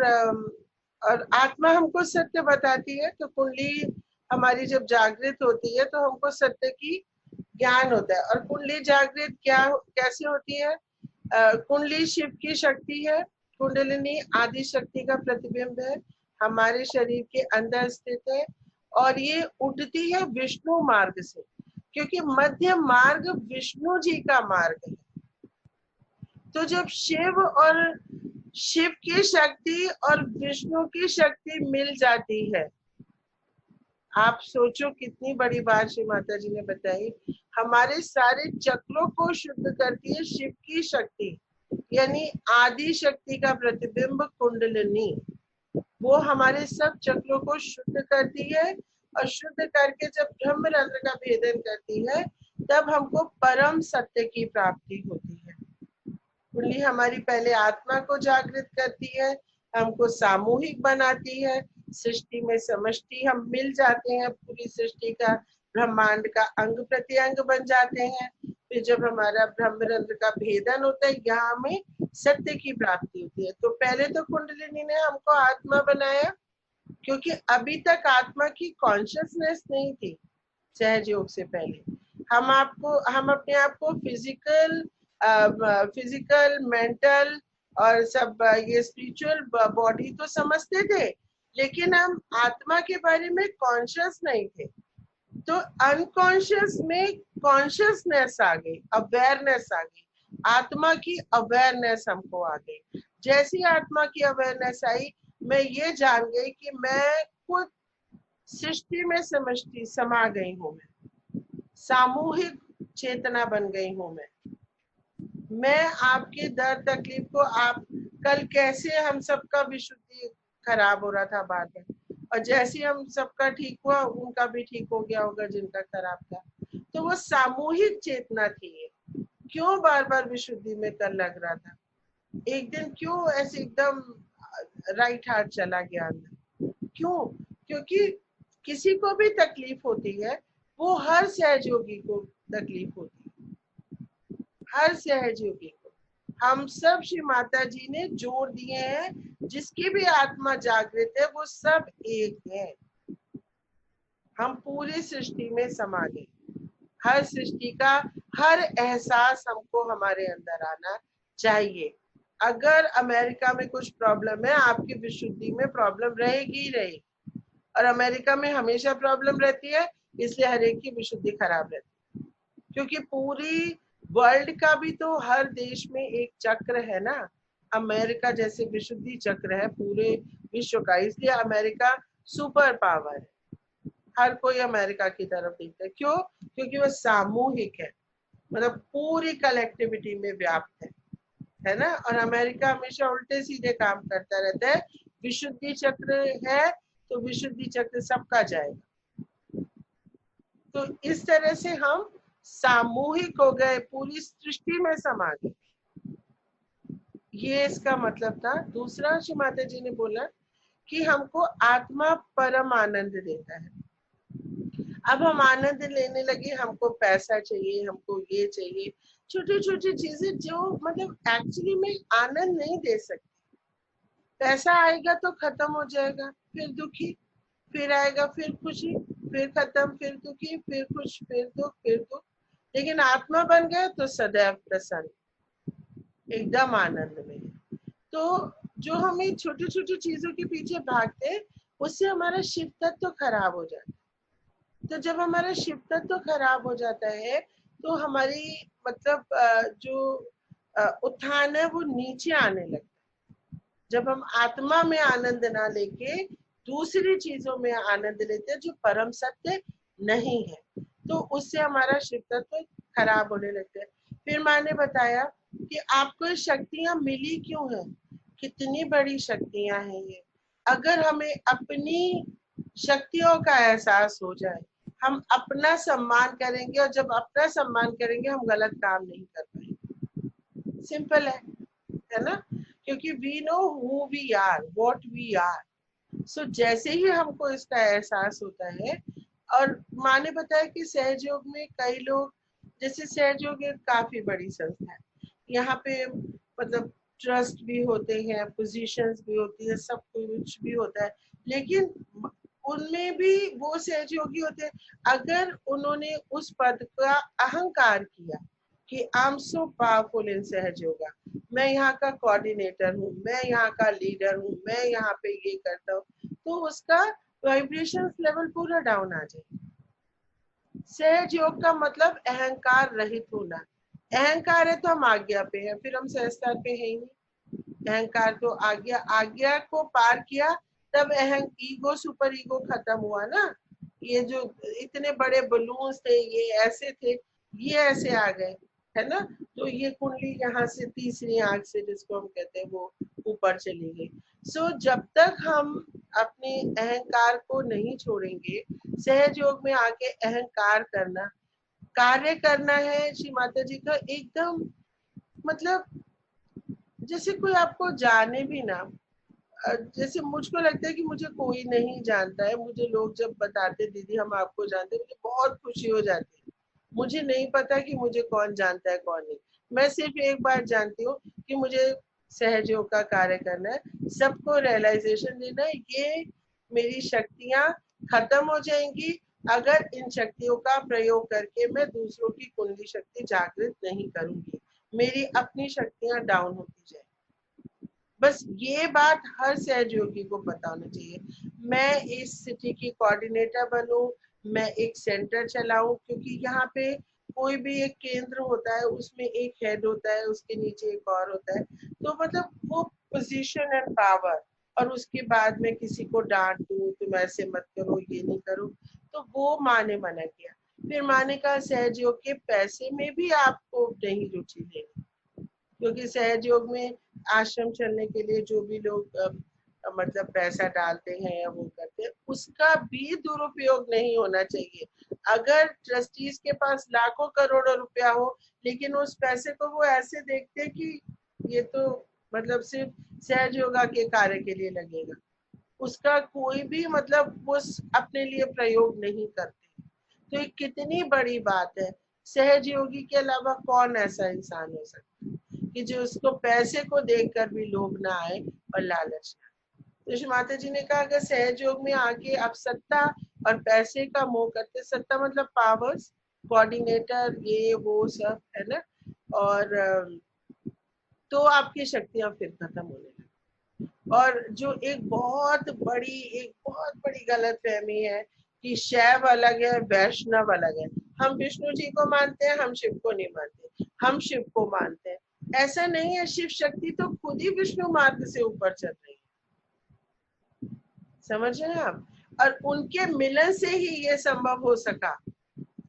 और आत्मा हमको सत्य बताती है। तो कुंडली हमारी जब जागृत होती है तो हमको सत्य की ज्ञान होता है। और कुंडली जागृत कैसे होती है? कुंडली शिव की शक्ति है, कुंडलिनी आदि शक्ति का प्रतिबिंब है, हमारे शरीर के अंदर स्थित है। और ये उठती है विष्णु मार्ग से, क्योंकि मध्य मार्ग विष्णु जी का मार्ग है। तो जब शिव की शक्ति और विष्णु की शक्ति मिल जाती है, आप सोचो कितनी बड़ी बात श्री माता जी ने बताई। हमारे सारे चक्रों को शुद्ध करती है शिव की शक्ति, यानी आदि शक्ति का प्रतिबिंब कुंडलिनी। वो हमारे सब चक्रों को शुद्ध करती है, और शुद्ध करके जब ब्रह्मरंध्र का भेदन करती है तब हमको परम सत्य की प्राप्ति होती है। कुंडली हमारी पहले आत्मा को जागृत करती है, हमको सामूहिक बनाती है, सृष्टि में समष्टि हम मिल जाते हैं, पूरी सृष्टि का ब्रह्मांड का अंग प्रत्यंग बन जाते हैं। फिर जब हमारा ब्रह्मरंध्र का भेदन होता है, यहाँ में सत्य की प्राप्ति होती है। तो पहले तो कुंडलिनी ने हमको आत्मा बनाया, क्योंकि अभी तक आत्मा की कॉन्शियसनेस नहीं थी। सहज योग से पहले हम अपने आप को फिजिकल मेंटल और सब ये स्पिरिचुअल बॉडी तो समझते थे, लेकिन हम आत्मा के बारे में कॉन्शियस नहीं थे। तो अनकॉन्शियस में कॉन्शियसनेस आ गई, अवेयरनेस आ गई, आत्मा की अवेयरनेस हमको आ गई। जैसी आत्मा की अवेयरनेस आई, मैं ये जान गई कि मैं खुद सृष्टि में समष्टि समा गई हूँ, मैं सामूहिक चेतना बन गई हूँ। मैं आपके दर्द तकलीफ को, आप कल कैसे हम सबका विशुद्धि खराब हो रहा था बार बार, और जैसे हम सबका ठीक हुआ उनका भी ठीक हो गया होगा जिनका खराब था। तो वो सामूहिक चेतना थी। क्यों बार बार विशुद्धि में कर लग रहा था? एक दिन क्यों ऐसे एकदम राइट हार्ट चला गया अंदर? क्यों? क्योंकि किसी को भी तकलीफ होती है, वो हर सहयोगी को तकलीफ होती है, हर सहयोगी को। हम सब श्री माता जी ने जोड़ दिए हैं, जिसकी भी आत्मा जागृत है वो सब एक है। हम पूरी सृष्टि में समा गए। हर सृष्टि का हर एहसास हमको हमारे अंदर आना चाहिए। अगर अमेरिका में कुछ प्रॉब्लम है, आपकी विशुद्धि में प्रॉब्लम रहेगी ही रहेगी, और अमेरिका में हमेशा प्रॉब्लम रहती है, इसलिए हर एक की विशुद्धि खराब रहती है। क्योंकि पूरी वर्ल्ड का भी तो हर देश में एक चक्र है ना, अमेरिका जैसे विशुद्धि चक्र है पूरे विश्व का, इसलिए अमेरिका सुपर पावर है। हर कोई अमेरिका की तरफ देखता है। क्यों? क्योंकि वो सामूहिक है, मतलब पूरी कलेक्टिविटी में व्याप्त है ना। और अमेरिका हमेशा उल्टे सीधे काम करता रहता है। विशुद्धि चक्र है तो विशुद्धि चक्र सबका जाएगा। तो इस तरह से हम सामूहिक हो गए, पूरी सृष्टि में समा गए, ये इसका मतलब था। दूसरा श्री माता जी ने बोला कि हमको आत्मा परम आनंद देता है। अब हम आनंद लेने लगे, हमको पैसा चाहिए, हमको ये चाहिए, छोटी छोटी चीजें जो मतलब एक्चुअली में आनंद नहीं दे सकती। पैसा आएगा तो खत्म हो जाएगा, फिर दुखी, फिर आएगा फिर खुशी, फिर खत्म, फिर दुखी, फिर खुश, फिर दुख, फिर दुख। लेकिन आत्मा बन गए तो सदैव प्रसन्न, एकदम आनंद में। तो जो हम ये छोटी छोटी चीजों के पीछे भागते, उससे हमारा शिव तत्व खराब हो जाता है। तो जब हमारा शिव तत्व खराब हो जाता है, तो हमारी मतलब जो उत्थान है वो नीचे आने लगता है। जब हम आत्मा में आनंद ना लेके दूसरी चीजों में आनंद लेते हैं जो परम सत्य नहीं है, तो उससे हमारा शिव तत्व खराब होने लगता है। फिर माँ ने बताया कि आपको शक्तियां मिली क्यों है, कितनी बड़ी शक्तियां हैं ये। अगर हमें अपनी शक्तियों का एहसास हो जाए, हम अपना सम्मान करेंगे, और जब अपना सम्मान करेंगे हम गलत काम नहीं कर पाएंगे। सिंपल है ना? क्योंकि we know who we are, what we are. So जैसे ही हमको इसका एहसास होता है, और माँ ने बताया कि सहयोग में कई लोग, जैसे सहयोग एक काफी बड़ी संस्था है, यहाँ पे मतलब ट्रस्ट भी होते हैं, पोजीशंस भी होती है, सब कुछ भी होता है, लेकिन उनमें भी वो सहयोगी होते हैं। अगर उन्होंने उस पद का अहंकार किया कि I am so powerful in सहयोगा, मैं यहाँ का कोऑर्डिनेटर हूँ, मैं यहाँ का लीडर हूँ, मैं यहाँ पे ये करता हूँ, तो उसका वाइब्रेशन लेवल पूरा डाउन आ जाए। सहयोग का मतलब अहंकार रहित होना। अहंकार है तो हम आज्ञा पे है, फिर हम सहस्कार पे है ही नहीं। अहंकार तो आज्ञा को पार किया, तब ईगो, सुपर ईगो खत्म हुआ ना। ये जो इतने बड़े बलून्स थे, ये ऐसे थे, ये ऐसे आ गए, है ना। तो ये कुंडली यहाँ से तीसरी आंख से, जिसको हम कहते हैं, वो ऊपर चली गई। सो जब तक हम अपने अहंकार को नहीं छोड़ेंगे, सहयोग में आके अहंकार करना, कार्य करना है श्री माता जी का एकदम मतलब जैसे कोई आपको जाने भी ना, जैसे मुझको लगता है कि मुझे कोई नहीं जानता है, मुझे लोग जब बताते दीदी हम आपको जानते हैं, मुझे बहुत खुशी हो जाती है। मुझे नहीं पता कि मुझे कौन जानता है कौन नहीं। मैं सिर्फ एक बात जानती हूँ कि मुझे सहयोग का कार्य करना है, सबको रियलाइजेशन देना है। ये मेरी शक्तियां खत्म हो जाएंगी अगर इन शक्तियों का प्रयोग करके मैं दूसरों की कुंडली शक्ति जागृत नहीं करूंगी, मेरी अपनी शक्तियां डाउन होती जाए। बस ये बात हर सहयोगी को पता होना चाहिए। मैं इस सिटी की कोऑर्डिनेटर बनूं, मैं एक सेंटर चलाऊं, क्योंकि यहाँ पे कोई भी एक केंद्र होता है, उसमें एक हेड होता है, उसके नीचे एक और होता है। तो मतलब वो पोजीशन एंड पावर, और उसके बाद में किसी को डांट दूं तुम ऐसे मत करो, ये नहीं करो, तो वो माँ ने मना किया। फिर माँ ने कहा सहयोग के पैसे में भी आपको नहीं रुचि लेनी, क्योंकि सहयोग में आश्रम चलने के लिए जो भी लोग मतलब पैसा डालते हैं या वो करते हैं, उसका भी दुरुपयोग नहीं होना चाहिए। अगर ट्रस्टीज के पास लाखों करोड़ों रुपया हो, लेकिन उस पैसे को वो ऐसे देखते कि ये तो मतलब सिर्फ सहयोगा के कार्य के लिए लगेगा, उसका कोई भी मतलब वो अपने लिए प्रयोग नहीं करते। तो ये कितनी बड़ी बात है। सहयोगी के अलावा कौन ऐसा इंसान हो सकता है कि जो उसको पैसे को देखकर भी लोभ ना आए और लालच ना आए। तो श्री माता जी ने कहा अगर सहयोग में आके आप सत्ता और पैसे का मोह करते, सत्ता मतलब पावर्स, कोऑर्डिनेटर, ये वो सब है ना, और तो आपकी शक्तियां फिर खत्म होने लगती। और जो एक बहुत बड़ी गलतफहमी है कि शैव अलग है वैष्णव अलग है। हम विष्णु जी को मानते हैं, हम शिव को नहीं मानते, हम शिव को मानते हैं। ऐसा नहीं है, शिव शक्ति तो खुद ही विष्णु मार्ग से ऊपर चल रही है, समझ रहे हैं आप। और उनके मिलन से ही ये संभव हो सका।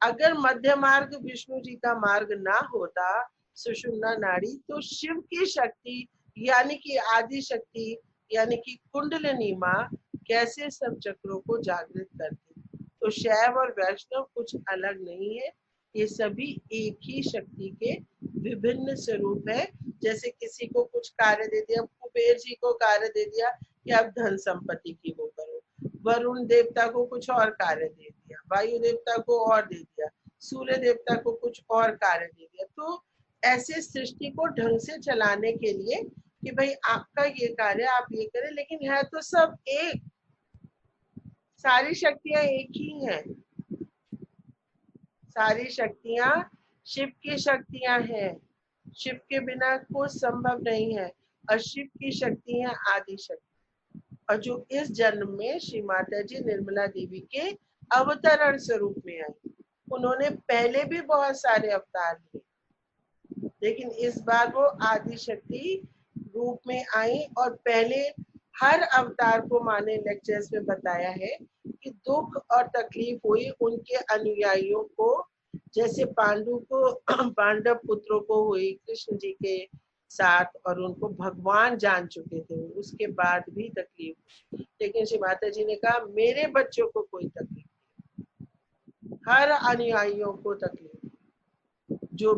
अगर मध्य मार्ग विष्णु जी का मार्ग ना होता, सुषुम्ना नाड़ी, तो शिव की शक्ति यानी कि आदि शक्ति यानी कि कुंडलिनी माँ कैसे सब चक्रों को जागृत करती। तो शैव और वैष्णव कुछ अलग नहीं है, ये सभी एक ही शक्ति के विभिन्न स्वरूप है। जैसे किसी को कुछ कार्य दे दिया, कुबेर जी को कार्य दे दिया कि आप धन संपत्ति की वो करो, वरुण देवता को कुछ और कार्य दे दिया, वायु देवता को और दे दिया, सूर्य देवता को कुछ और कार्य दे दिया। तो ऐसे सृष्टि को ढंग से चलाने के लिए कि भाई आपका ये कार्य आप ये करें, लेकिन है तो सब एक, सारी शक्तियां एक ही हैं। सारी शक्तियां शिव की शक्तियां हैं, शिव के बिना कुछ संभव नहीं है। और शिव की शक्ति है आदि शक्ति, और जो इस जन्म में श्री माता जी निर्मला देवी के अवतरण स्वरूप में आई। उन्होंने पहले भी बहुत सारे अवतार लिए, लेकिन इस बार वो आदि शक्ति रूप में आई। और पहले हर अवतार को माँ ने लेक्चर्स में बताया है कि दुख और तकलीफ हुई उनके अनुयायियों को, जैसे पांडु को पांडव पुत्रों को हुई कृष्ण जी के साथ, और उनको भगवान जान चुके थे, उसके बाद भी तकलीफ हुई। लेकिन श्री माता जी ने कहा मेरे बच्चों को कोई तकलीफ नहीं, हर अनुयायियों को तकलीफ, जो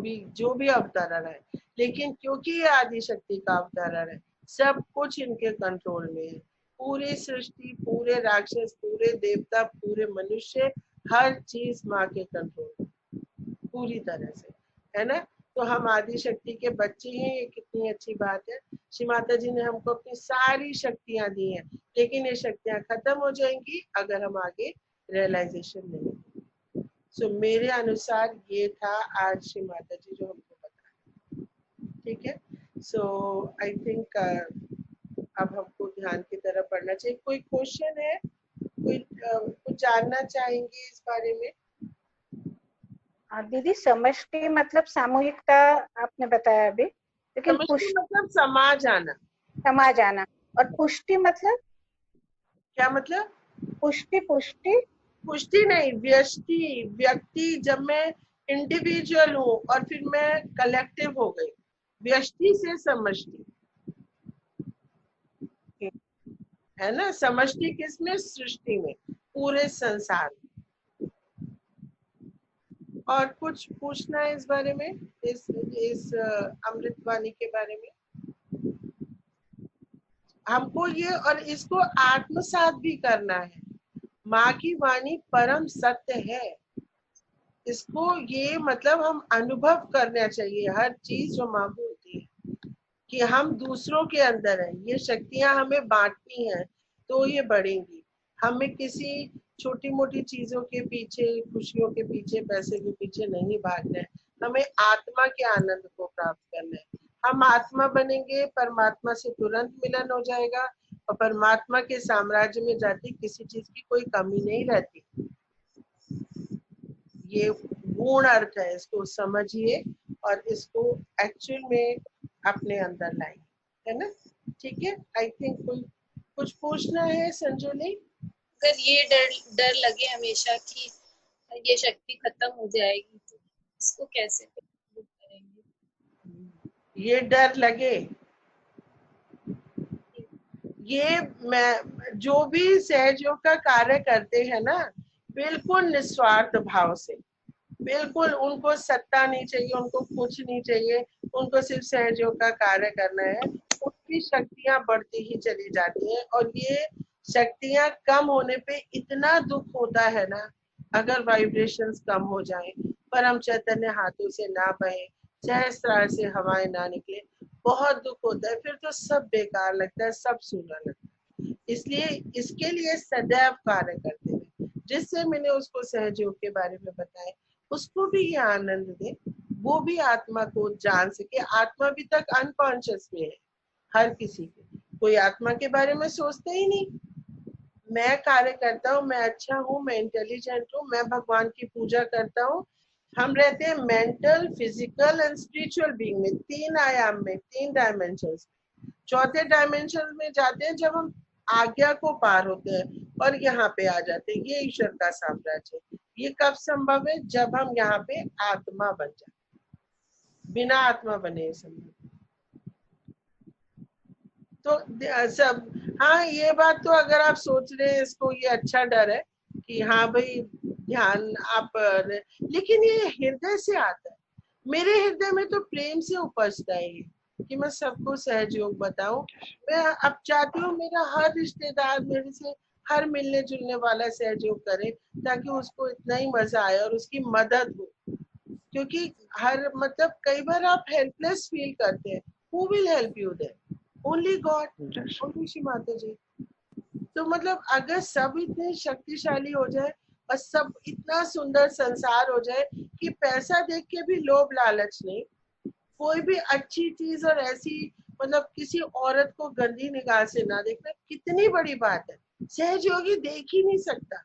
भी अवतारण है। लेकिन क्योंकि ये आदि शक्ति का अवतारण है, सब कुछ इनके कंट्रोल में है। पूरी सृष्टि, पूरे राक्षस, पूरे देवता, पूरे मनुष्य, हर चीज माँ के कंट्रोल में पूरी तरह से, है ना। तो हम आदि शक्ति के बच्चे हैं, ये कितनी अच्छी बात है। श्री माता जी ने हमको अपनी सारी शक्तियां दी हैं, लेकिन ये शक्तियां खत्म हो जाएंगी अगर हम आगे रियलाइजेशन नहीं। सो मेरे अनुसार ये था आज श्री माता जी जो हमको बताया, ठीक है। सो आई थिंक अब हमको ध्यान की तरफ पढ़ना चाहिए। कोई क्वेश्चन है, कोई कुछ जानना चाहेंगे इस बारे में? दीदी समष्टि मतलब सामूहिकता आपने बताया अभी, लेकिन समष्टि मतलब समाज आना, समाज आना, और पुष्टि मतलब क्या मतलब? पुष्टि पुष्टि पुष्टि नहीं, व्यष्टि, व्यक्ति। जब मैं इंडिविजुअल हूँ और फिर मैं कलेक्टिव हो गई, व्यष्टि से समष्टि, है ना। समष्टि किसमें? सृष्टि में, पूरे संसार में। और कुछ पूछना है इस बारे में, इस अमृतवाणी के बारे में? हमको ये और इसको आत्मसात भी करना है। माँ की वाणी परम सत्य है, इसको ये मतलब हम अनुभव करना चाहिए हर चीज जो माँ बोलती है, कि हम दूसरों के अंदर है, ये शक्तियां हमें बांटनी है तो ये बढ़ेंगी। हमें किसी छोटी मोटी चीजों के पीछे, खुशियों के पीछे, पैसे के पीछे नहीं भागना है, हमें आत्मा के आनंद को प्राप्त करना है। हम आत्मा बनेंगे, परमात्मा से तुरंत मिलन हो जाएगा और परमात्मा के साम्राज्य में जाती किसी चीज की कोई कमी नहीं रहती। ये पूर्ण अर्थ है, इसको समझिए और इसको एक्चुअल में अपने अंदर लाइए, है ना? ठीक है, आई थिंक कुछ पूछना है संजोली? अगर ये डर लगे हमेशा कि ये शक्ति खत्म हो जाएगी तो इसको कैसे दूर करेंगे? ये डर लगे, ये मैं जो भी सहयोग का कार्य करते हैं ना, बिल्कुल निस्वार्थ भाव से, बिल्कुल उनको सत्ता नहीं चाहिए, उनको कुछ नहीं चाहिए, उनको सिर्फ सहयोग का कार्य करना है। उनकी शक्तियां बढ़ती ही चली जाती हैं और ये शक्तियां कम होने पे इतना दुख होता है ना, अगर वाइब्रेशंस कम हो जाए, परम चैतन्य हाथों से ना बहे, सहस्त्रार से हवाएं ना निकले, बहुत दुख होता है। फिर तो सब बेकार लगता है, सब सूना लगता है। इसलिए इसके लिए सदैव कार्य करते हैं। जिससे मैंने उसको सहयोग के बारे में बताया, उसको भी ये आनंद दे, वो भी आत्मा को जान सके। आत्मा भी तक अनकॉन्शियस में है हर किसी के, कोई आत्मा के बारे में सोचते ही नहीं। मैं कार्य करता हूँ, मैं अच्छा हूँ, मैं इंटेलिजेंट हूँ, मैं भगवान की पूजा करता हूँ। हम रहते हैं mental, physical and spiritual being में, 3 आयाम में, 3 डायमेंशन। चौथे डायमेंशन में जाते हैं जब हम आज्ञा को पार होते हैं और यहाँ पे आ जाते हैं। ये ईश्वर का साम्राज्य है। ये कब संभव है? जब हम यहाँ पे आत्मा बन जाए, बिना आत्मा बने संभव। तो सब, हाँ ये बात तो अगर आप सोच रहे हैं इसको, ये अच्छा डर है कि हाँ भाई ध्यान आप, लेकिन ये हृदय से आता है। मेरे हृदय में तो प्रेम से उपजता है ये, कि मैं सबको सहयोग बताऊं। मैं अब चाहती हूँ मेरा हर रिश्तेदार मेरे से, हर मिलने जुलने वाला सहयोग करे, ताकि उसको इतना ही मजा आए और उसकी मदद हो। क्योंकि हर मतलब कई बार आप हेल्पलेस फील करते हैं, who will help you there? Only God, only Shri माता जी। तो मतलब अगर सब इतने शक्तिशाली हो जाए और सब इतना सुंदर संसार हो जाए कि पैसा देख के भी लोभ लालच नहीं, कोई भी अच्छी चीज और ऐसी मतलब किसी औरत को गंदी निगाह से ना देखना, कितनी बड़ी बात है। सहयोगी देख ही नहीं सकता,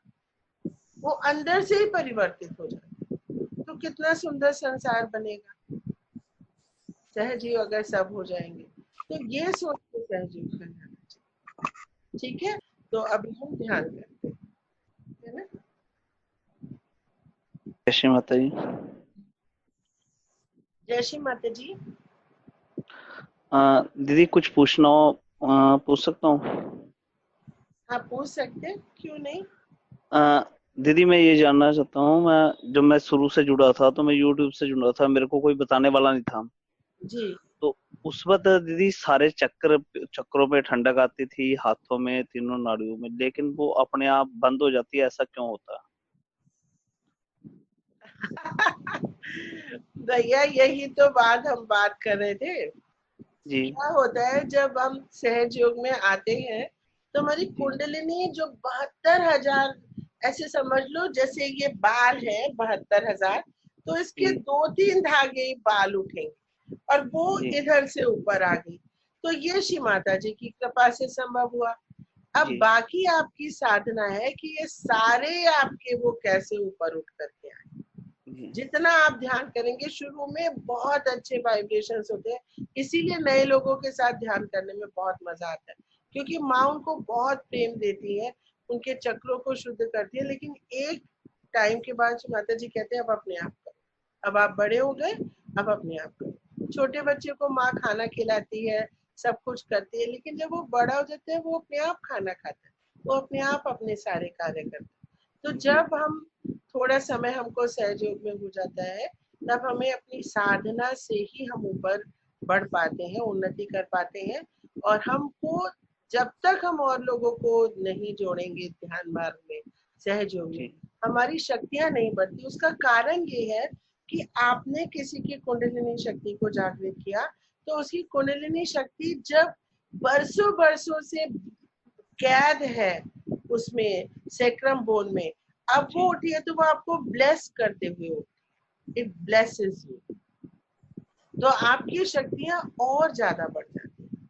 वो अंदर से ही परिवर्तित हो जाए, तो कितना सुंदर संसार बनेगा सहजीव अगर सब हो जाएंगे। तो ये सोच के सहजीव करना चाहिए। ठीक है, तो अभी हम ध्यान करते हैं, है ना? जय श्री माता जी। जय श्री माता जी। दीदी कुछ पूछना हो पूछ सकता हूँ? हाँ पूछ सकते, क्यों नहीं। दीदी मैं ये जानना चाहता हूँ, जब मैं शुरू से जुड़ा था तो मैं यूट्यूब से जुड़ा था, मेरे को कोई बताने वाला नहीं था जी। तो उस वक्त दीदी सारे चक्रों पे ठंडक आती थी, हाथों में, तीनों नाड़ियों में, लेकिन वो अपने आप बंद हो जाती है, ऐसा क्यों होता? भैया यही तो बात हम बात कर रहे थे। जी क्या होता है जब हम सहयोग में आते हैं तो हमारी कुंडलिनी जो 72,000, ऐसे समझ लो जैसे ये बाल है 72,000, तो इसके जी 2-3 धागे ही बाल उठेंगे और वो जी इधर से ऊपर आ गई। तो ये श्री माता जी की कृपा से संभव हुआ। अब जी बाकी आपकी साधना है कि ये सारे आपके वो कैसे ऊपर उठ करके आए। जी जितना आप ध्यान करेंगे, शुरू में बहुत अच्छे वाइब्रेशंस होते हैं, इसीलिए नए लोगों के साथ ध्यान करने में बहुत मजा आता है, क्योंकि माँ उनको बहुत प्रेम देती है, उनके चक्रों को शुद्ध करती है। लेकिन एक टाइम के बाद माता जी कहते हैं अब अपने आप करो, अब आप बड़े हो गए, अब अपने आप करो। छोटे बच्चे को माँ खाना खिलाती है, सब कुछ करती है, लेकिन जब वो बड़ा हो जाता है वो अपने आप खाना खाता है, वो अपने आप अपने सारे कार्य करता है। तो जब हम थोड़ा समय हमको सहयोग में हो जाता है, तब हमें अपनी साधना से ही हम ऊपर बढ़ पाते हैं, उन्नति कर पाते हैं। और हमको जब तक हम और लोगों को नहीं जोड़ेंगे ध्यान मार्ग में, सहयोग में, जी हमारी शक्तियां नहीं बढ़ती। उसका कारण ये है कि आपने किसी की कुंडलिनी शक्ति को जागृत किया, तो उसकी कुंडलिनी शक्ति जब बरसों बरसों से कैद है उसमें, सैक्रम बोन में, अब वो जी उठी है तो वो आपको ब्लेस करते हुए उठी, इट ब्लेसेस यू, तो आपकी शक्तियां और ज्यादा बढ़ जाती हैं।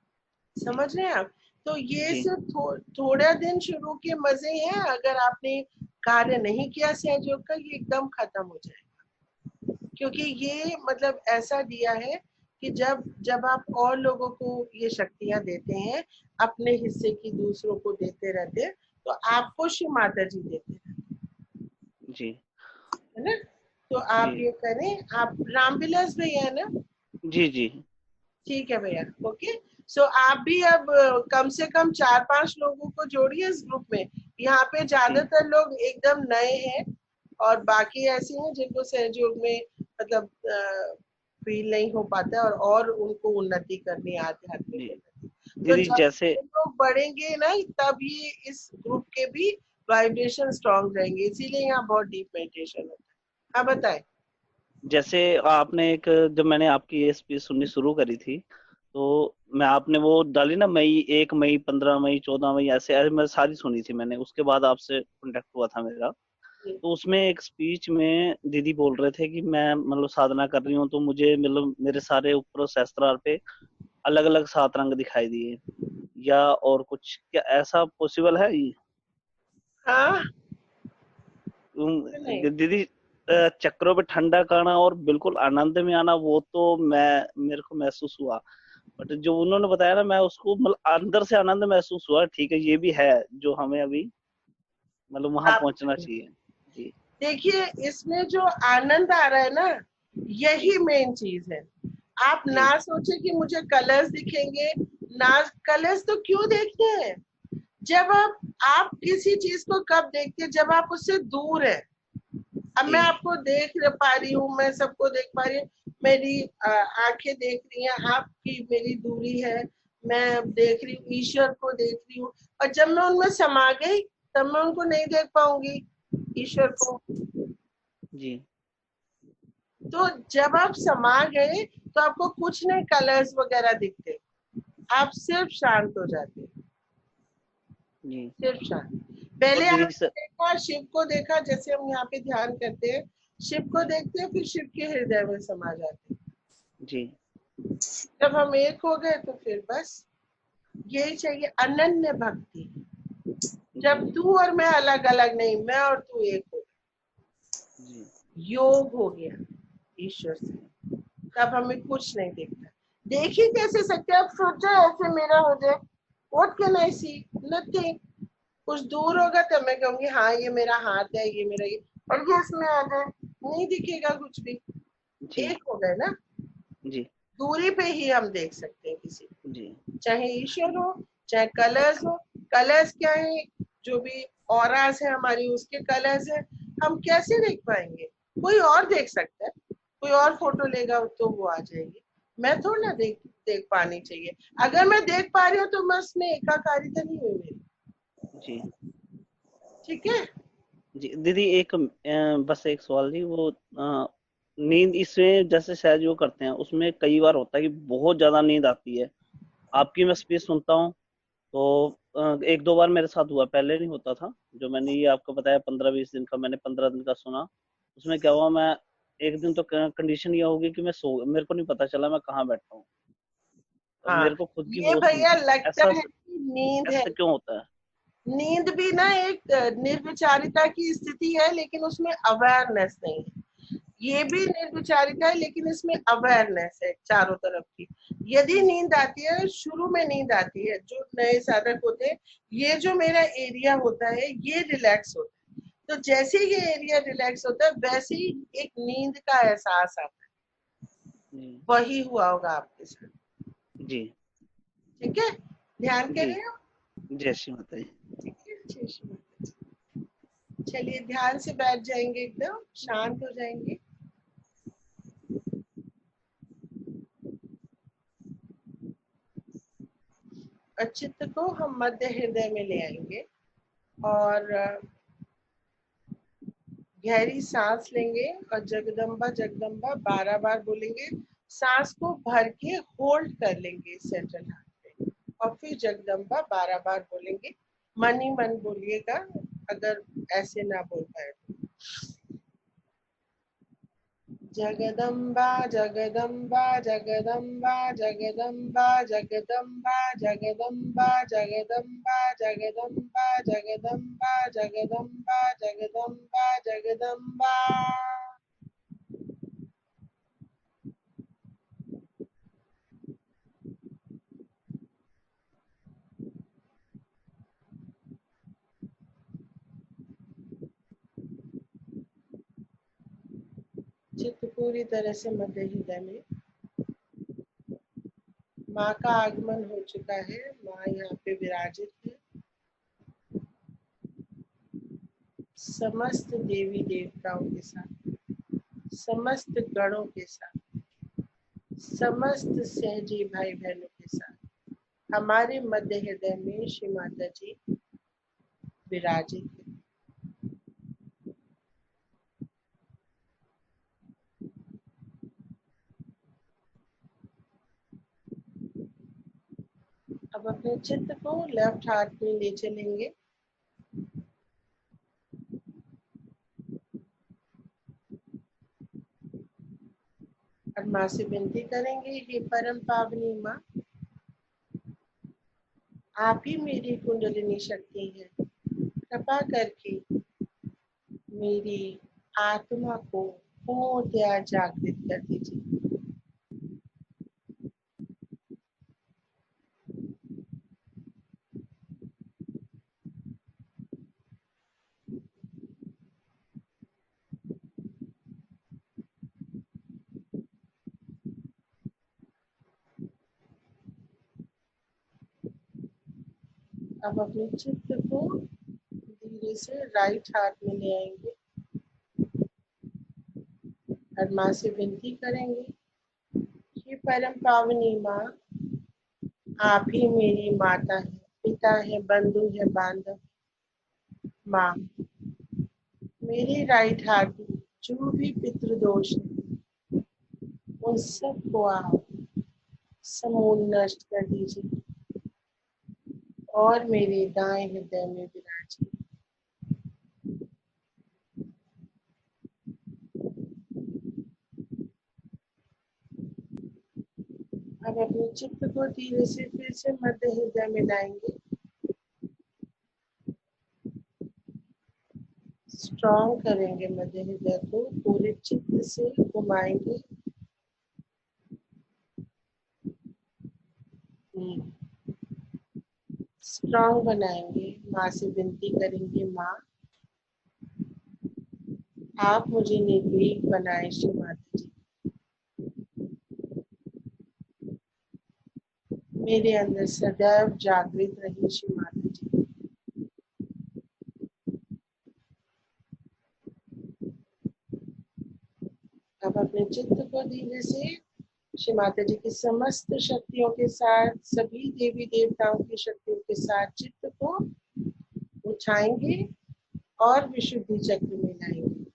समझ रहे हैं आप? तो ये जी सिर्फ थोड़ा दिन शुरू के मजे हैं। अगर आपने कार्य नहीं किया सहयोग का, ये एकदम खत्म हो जाएगा, क्योंकि ये मतलब ऐसा दिया है कि जब जब आप और लोगों को ये शक्तियां देते हैं, अपने हिस्से की दूसरों को देते रहते हैं, तो आपको शिव माता जी देते रहते जी है ना। तो आप जी ये करें। आप रामविलास भैया है ना? जी जी ठीक है भैया, ओके। सो आप भी अब कम से कम 4-5 लोगों को जोड़िए इस ग्रुप में। यहाँ पे जी ज्यादातर लोग एकदम नए हैं, और बाकी ऐसे हैं जिनको सहयोग में मतलब फील नहीं हो पाता है, और उनको उन्नति करनी है, आध्यात्मिक जी उन्नति। तो दीदी, जब जैसे ये लोग बढ़ेंगे ना, तब ये इस ग्रुप के भी वाइब्रेशन स्ट्रॉन्ग रहेंगे, इसीलिए यहाँ बहुत डीप मेडिटेशन होता है। हाँ बताए। जैसे आपने एक, जब मैंने आपकी ये स्पीच सुननी शुरू करी थी, तो मैं आपने वो डाली ना, मई 1 मई 15 मई 14 मई, ऐसे ऐसे मैं सारी सुनी थी मैंने। उसके बाद आपसे कांटेक्ट हुआ था मेरा। तो उसमें एक स्पीच में दीदी बोल रहे थे कि मैं मतलब साधना कर रही हूँ, तो मुझे मतलब मेरे सारे ऊपर सहस्त्रार पे अलग अलग 7 रंग दिखाई दिए, या और कुछ, क्या ऐसा पॉसिबल है ये? हाँ, नहीं। दीदी, चक्रों पे ठंडा करना और बिल्कुल आनंद में आना, वो तो मेरे को महसूस हुआ। बट जो उन्होंने बताया ना, मैं उसको मतलब अंदर से आनंद महसूस हुआ। ठीक है, ये भी है जो हमें अभी मतलब वहां आप पहुंचना चाहिए। जी देखिए, इसमें जो आनंद आ रहा है ना, यही मेन चीज है। आप ना जी सोचे कि मुझे कलर्स दिखेंगे, ना कलर्स तो क्यों देखते हैं? जब आप किसी चीज को कब देखते हैं? जब आप उससे दूर है। अब जी मैं आपको देख पा रही हूँ, मैं सबको देख पा रही हूँ, मेरी आंखें देख रही हैं, आपकी मेरी दूरी है, मैं देख रही हूँ, ईश्वर को देख रही हूँ, और जब मैं उनमें समा गई, तब मैं उनको नहीं देख पाऊंगी, ईश्वर को। जी तो जब आप समा गए, तो आपको कुछ नहीं कलर्स वगैरह दिखते, आप सिर्फ शांत हो जाते, जी। सिर्फ शांत। और पहले दीदी आपने देखा, शिव को देखा, जैसे हम यहाँ पे ध्यान करते हैं, शिव को देखते हैं, फिर शिव के हृदय में समा जाते हैं। जी जब हम एक हो गए, तो फिर बस यही चाहिए, अनन्य भक्ति। जब जी तू और मैं अलग अलग नहीं, मैं और तू एक हो गए, जी योग हो गया ईश्वर से, तब हमें कुछ नहीं दिखता। देख ही कैसे सकते? आप सोचो ऐसे मेरा हो जाए, what can I see? Nothing. कुछ दूर होगा तब मैं कहूंगी हाँ ये मेरा हाथ है, ये मेरा ये, और ये इसमें आ जाए, नहीं दिखेगा कुछ भी। जी एक हो गए ना, जी दूरी पे ही हम देख सकते हैं किसी जी को, चाहे ईश्वर हो, चाहे कलर्स हो। कलर्स क्या है? जो भी ऑरास है हमारी, उसके कलर्स है। हम कैसे देख पाएंगे? कोई और देख सकता है, कोई और फोटो लेगा तो वो आ जाएगी, मैं थोड़ा ना देख देख पानी चाहिए। अगर मैं देख पा रही हूँ तो मैं उसमें एकाकारिता नहीं हुई मेरी। जी ठीक है। जी। दीदी एक बस एक सवाल जी, वो नींद इसमें जैसे शायद जो करते हैं, उसमें कई बार होता है कि बहुत ज्यादा नींद आती है। आपकी मैं स्पीच सुनता हूँ, तो 1-2 बार मेरे साथ हुआ, पहले नहीं होता था। जो मैंने ये आपको बताया 15-20 दिन का, मैंने 15 दिन का सुना। उसमें क्या हुआ, मैं एक दिन तो कंडीशन ये होगी कि मैं मेरे को नहीं पता चला मैं कहाँ बैठा हूँ, और हाँ, मेरे को खुद की ये होश नहीं भैया थी। लगता ऐसा है कि नींद है। ऐसा क्यों होता है? नींद भी ना एक निर्विचारिता की स्थिति है, लेकिन उसमें अवेयरनेस नहीं है। ये भी निर्विचारिता है, लेकिन इसमें अवेयरनेस है चारों तरफ की। यदि नींद आती है, शुरू में नींद आती है, जो नए साधक होते हैं, ये जो मेरा एरिया होता है ये रिलैक्स होता है। तो जैसे ये एरिया रिलैक्स होता है, वैसे ही एक नींद का एहसास आता है। जी वही हुआ होगा आपके साथ। जी ठीक है, ध्यान जी। करिए। जय श्री माता जी। ठीक है, जय श्री राम। चलिए ध्यान से बैठ जाएंगे, एकदम शांत हो जाएंगे। चित्त को हम मध्य हृदय में ले आएंगे और गहरी सांस लेंगे और जगदम्बा जगदम्बा 12 बार बोलेंगे। सांस को भर के होल्ड कर लेंगे सेंट्रल हार्ट पे और फिर जगदम्बा 12 बार बोलेंगे। मन ही मन बोलिएगा अगर ऐसे ना बोल पाए तो। जगदम्बा जगदम्बा जगदम्बा जगदम्बा जगदम्बा जगदम्बा जगदम्बा जगदम्बा जगदम्बा जगदम्बा जगदम्बा जगदम्बा। चित्त पूरी तरह से मध्य हृदय में। माँ का आगमन हो चुका है। माँ यहाँ पे विराजित है। समस्त देवी देवताओं के साथ, समस्त गणों के साथ, समस्त सहजी भाई बहनों के साथ हमारे मध्य हृदय में श्री माता जी विराजित है। अब अपने चित्त को लेफ्ट हाथ में ले चलेंगे। और माँ से विनती करेंगे, हे परम पावनी माँ, आप ही मेरी कुंडलिनी शक्ति है। कृपा करके मेरी आत्मा को पूर्णतया जागृत कर दीजिए। अब अपने चित्त को धीरे से राइट हाथ में ले आएंगे और माँ से विनती करेंगे, हे परम पावनी माँ, आप ही मेरी माता है, पिता है, बंधु है, बांधव। माँ, मेरे राइट हाथ में जो भी पितृदोष है उन सबको आप समूल नष्ट कर दीजिए और मेरे दाएं हृदय में विराजिए। अब अपने चित्त को धीरे से फिर से मध्य हृदय में लाएंगे। स्ट्रॉन्ग करेंगे मध्य हृदय को, पूरे चित्त से घुमाएंगे। स्ट्रॉन्ग बनाएंगे। माँ से विनती करेंगे, माँ आप मुझे निर्भीक बनाए श्री माता जी। मेरे अंदर सदैव जागृत रही श्री माता जी। अब अपने चित्त को धीरे से श्री माता जी की समस्त शक्तियों के साथ, सभी देवी देवताओं की शक्तियों के साथ चित्त को उठाएंगे और विशुद्धि चक्र में लाएंगे।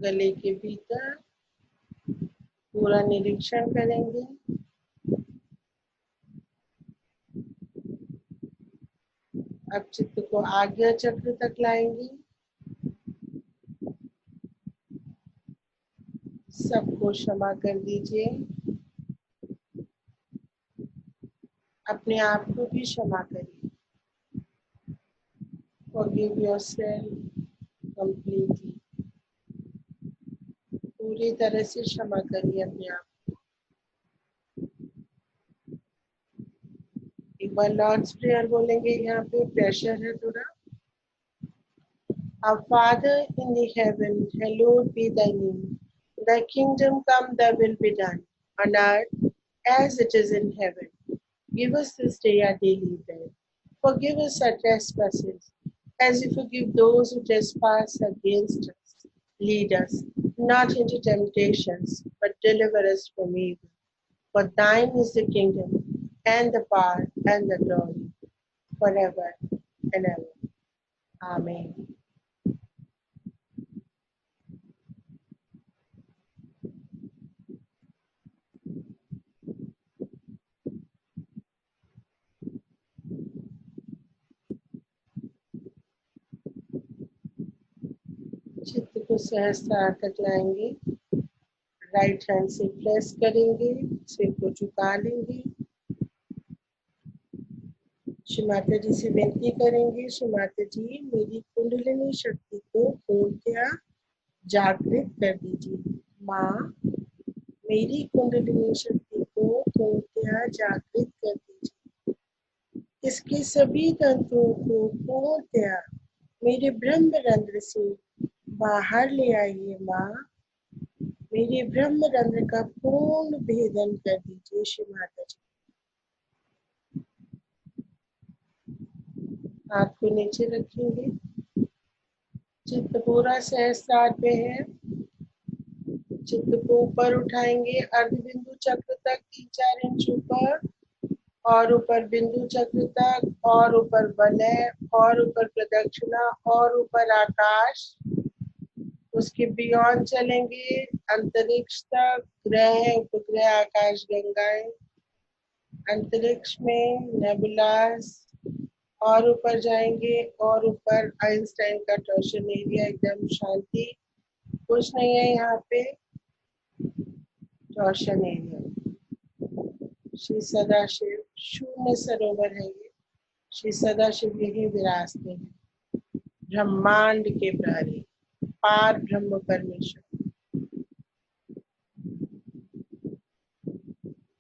गले के भीतर पूरा निरीक्षण करेंगे। अब चित्त को आज्ञा चक्र तक लाएंगे। सबको क्षमा कर दीजिए। अपने आप को भी क्षमा करिए। Forgive yourself completely. पूरी तरह से क्षमा करिए अपने आप। एक बार लॉर्ड्स प्रेयर बोलेंगे। यहाँ पे प्रेशर है थोड़ा। Our Father in the heaven, hallowed be thy name. Thy kingdom come, thy will be done on earth as it is in heaven. Give us this day our daily bread. Forgive us our trespasses, as we forgive those who trespass against us. Lead us not into temptations, but deliver us from evil. For thine is the kingdom, and the power, and the glory, forever and ever. Amen. चित्त को सहस्त्र तक लाएंगे। Right hand से press करेंगे, सिर को झुका लेंगे। श्री माता जी से विनती करेंगे, श्री माता जी मेरी कुंडलिनी शक्ति को पूर्णतया जागृत कर दीजिए। माँ, मेरी कुंडलिनी शक्ति को पूर्णतया जागृत कर दीजिए। इसके सभी तंत्रों को पूर्णतया मेरे ब्रह्म रंध्र से बाहर ले आइए। माँ, मेरे ब्रह्म रंध्र का पूर्ण भेदन कर दीजिए। श्री माता जी हाथ को नीचे रखेंगे, चित्त पूरा सहस्त्रार पे है। चित्त को ऊपर उठाएंगे, अर्ध बिंदु चक्र तक 3-4 इंच ऊपर, और ऊपर बिंदु चक्र तक, और ऊपर वलय, और ऊपर प्रदक्षिणा, और ऊपर आकाश। उसके बियॉन्ड चलेंगे अंतरिक्ष तक, ग्रह, उपग्रह, आकाश गंगाएं, अंतरिक्ष में नेबुलास, और ऊपर जाएंगे, और ऊपर आइंस्टाइन का टॉर्शन एरिया, एकदम शांति, कुछ नहीं है यहाँ पे। टॉर्शन एरिया श्री सदाशिव, शून्य सरोवर है ये। श्री सदाशिव यही विराजते हैं, ब्रह्मांड के प्रहरी, पार ब्रह्म परमेश्वर।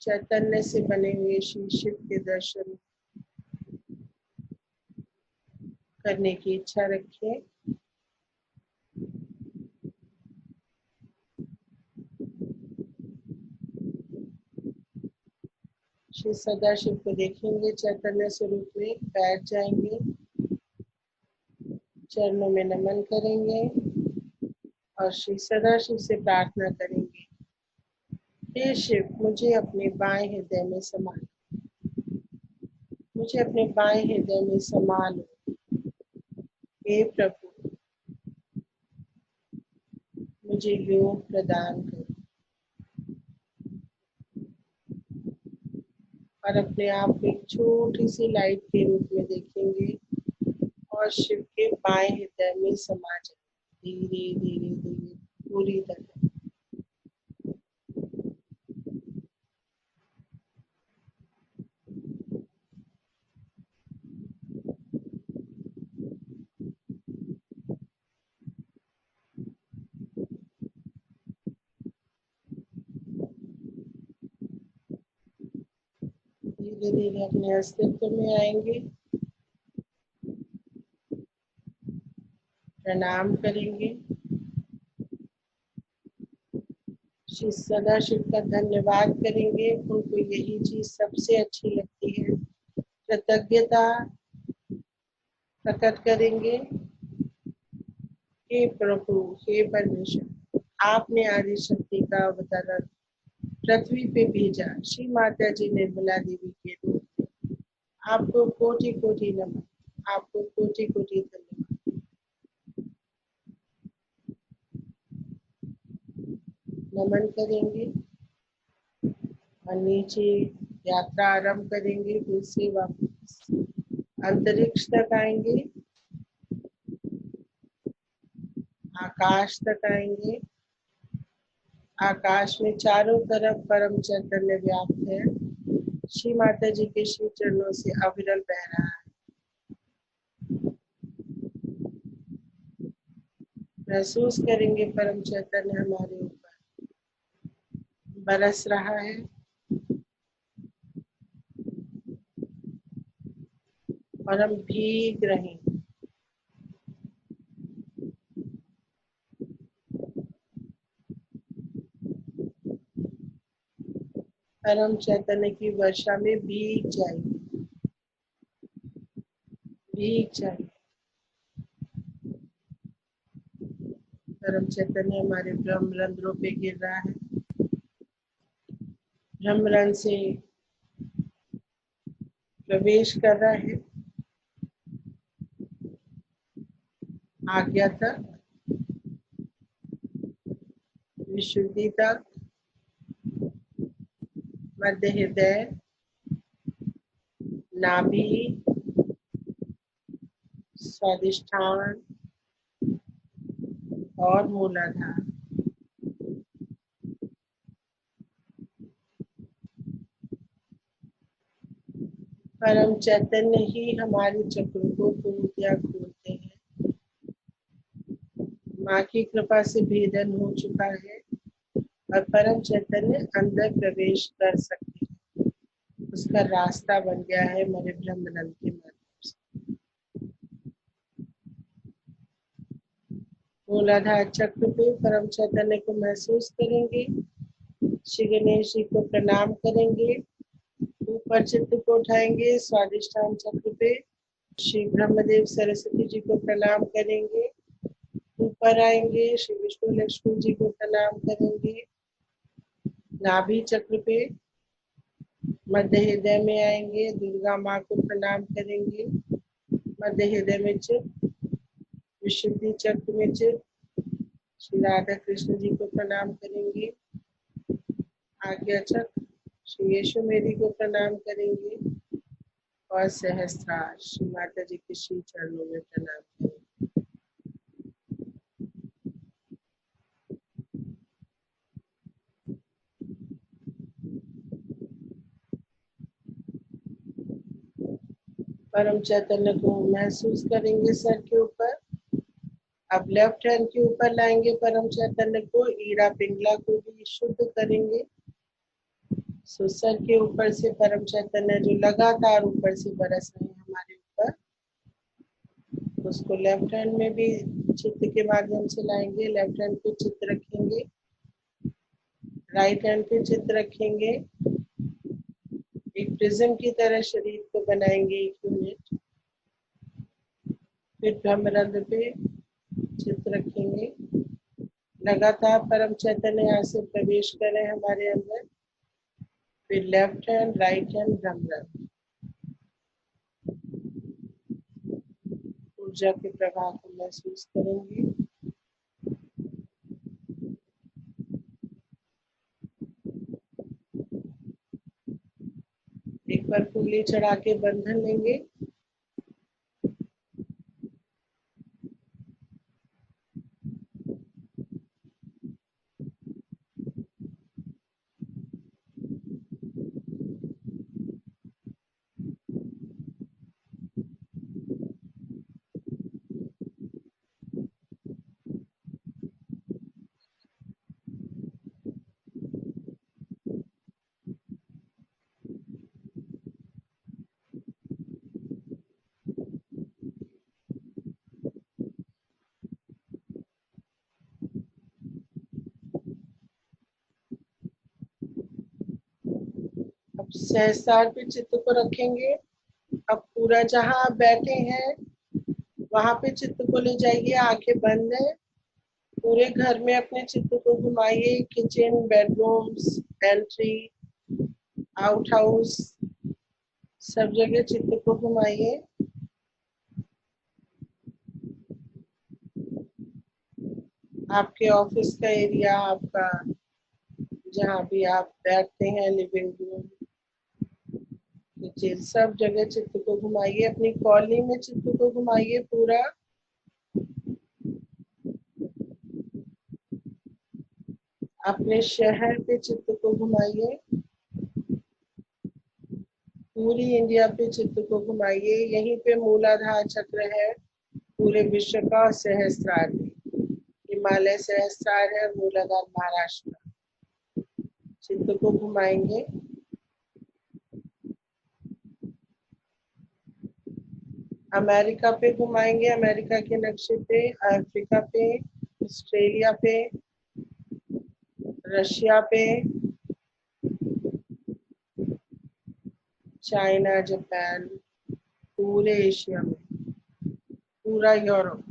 चैतन्य से बने हुए श्री शिव के दर्शन करने की इच्छा रखें। श्री सदाशिव को देखेंगे चैतन्य स्वरूप में, बैठ जाएंगे, चरणों में नमन करेंगे और श्री सदाशिव से प्रार्थना करेंगे, हे शिव, मुझे अपने बाएं हृदय में समा लो, मुझे अपने बाएं हृदय में समा लो। हे प्रभु, मुझे योग प्रदान करो। और अपने आप को एक छोटी सी लाइट के रूप में देखेंगे और शिव के बाएं हृदय में समा जाए, धीरे धीरे धीरे पूरी तरह। धीरे धीरे अपने अस्तित्व में आएंगे, प्रणाम करेंगे, श्री सदाशिव का धन्यवाद करेंगे। उनको यही चीज सबसे अच्छी लगती है, कृतज्ञता प्रकट करेंगे। हे प्रभु, हे परमेश्वर, आपने आदि शक्ति का अवतरण पृथ्वी पे भेजा, श्री माता जी निर्मला देवी के रूप में। आपको कोटि कोटि नमन, आपको कोटि कोटि धन्यवाद। नमन करेंगे और नीचे यात्रा आरंभ करेंगे। फिर से वापस अंतरिक्ष तक आएंगे, आकाश तक आएंगे। आकाश में चारों तरफ परम चैतन्य व्याप्त है, श्री माता जी के श्री चरणों से अविरल बह रहा है। महसूस करेंगे परम चैतन्य हमारे ऊपर बरस रहा है। और हम भीग रहे हैं। परम चैतन्य की वर्षा में भीग जाएंगे, भीग जाएंगे। परम चैतन्य हमारे ब्रह्म रंध्रों पे गिर रहा है। ब्रह्म रंध्र से प्रवेश कर रहा है आज्ञा तक, विशुद्धि तक, मध्य हृदय, नाभि, स्वादिष्ठान और मूलाधार। परम चैतन्य ही हमारे चक्र को पूर्णतया खोलते हैं। माँ की कृपा से भेदन हो चुका है और परम चैतन्य अंदर प्रवेश कर सकते हैं। उसका रास्ता बन गया है मेरे ब्रह्मरंध्र के माध्यम से। मूलाधार चक्र पे परम चैतन्य को महसूस करेंगे। श्री गणेश जी को प्रणाम करेंगे। ऊपर चित्त को उठाएंगे स्वादिष्ठान चक्र पे। श्री ब्रह्मदेव सरस्वती जी को प्रणाम करेंगे। ऊपर आएंगे श्री विष्णु लक्ष्मी जी को प्रणाम करेंगे। नाभि चक्र पे मध्य हृदय में आएंगे, दुर्गा माँ को प्रणाम करेंगे। मध्य हृदय में चित्त, विशुद्धि चक्र में चित्त, श्री राधा कृष्ण जी को प्रणाम करेंगे। आज्ञा चक्र श्री यशु मेरी को प्रणाम करेंगे और सहस्त्रार श्री माता जी के श्री चरणों में प्रणाम करेंगे। परम चैतन्य को महसूस करेंगे सर के ऊपर। अब लेफ्ट हैंड के ऊपर लाएंगे परम चैतन्य को, ईड़ा पिंगला को भी शुद्ध करेंगे। सो सर के ऊपर से परम चैतन्य जो लगातार ऊपर से बरस रहे हैं हमारे ऊपर, उसको लेफ्ट हैंड में भी चित्त के माध्यम से लाएंगे। लेफ्ट हैंड पे चित्त रखेंगे, राइट हैंड पे चित्त रखेंगे। एक प्रिज्म की तरह शरीर को बनाएंगे 1 यूनिट। फिर ब्रह्मरंध्र पे चित्त रखेंगे। लगातार परम चैतन्य यहाँ से प्रवेश करें हमारे अंदर। फिर लेफ्ट हैंड, राइट हैंड, ब्रह्मरंध्र। ऊर्जा के प्रवाह को महसूस करेंगे। एक बार कुंडली चढ़ा के बंधन लेंगे। अब सहस्त्रार पे चित्त को रखेंगे। अब पूरा जहां आप बैठे हैं वहां पे चित्त को ले जाइए। आंखें बंद है। पूरे घर में अपने चित्त को घुमाइए। Kitchen, bedrooms, entry, outhouse, सब जगह चित्त को घुमाइए। आपके ऑफिस का एरिया, आपका जहाँ भी आप बैठते हैं, लिविंग रूम, किचन, सब जगह चित्त को घुमाइए। अपनी कॉलोनी में चित्त को घुमाइए पूरा। अपने शहर पे चित्त को घुमाइए। पूरी इंडिया पे चित्त को घुमाइए। यहीं पे मूलाधार चक्र है पूरे विश्व का। सहस्त्रार में हिमालय सहस्त्रार है, मूलाधार महाराष्ट्र का। चित्त को घुमाएंगे। अमेरिका पे घुमाएंगे, अमेरिका के नक्शे पे, अफ्रीका पे, ऑस्ट्रेलिया पे, रशिया पे, चाइना, जापान, पूरे एशिया में, पूरा यूरोप।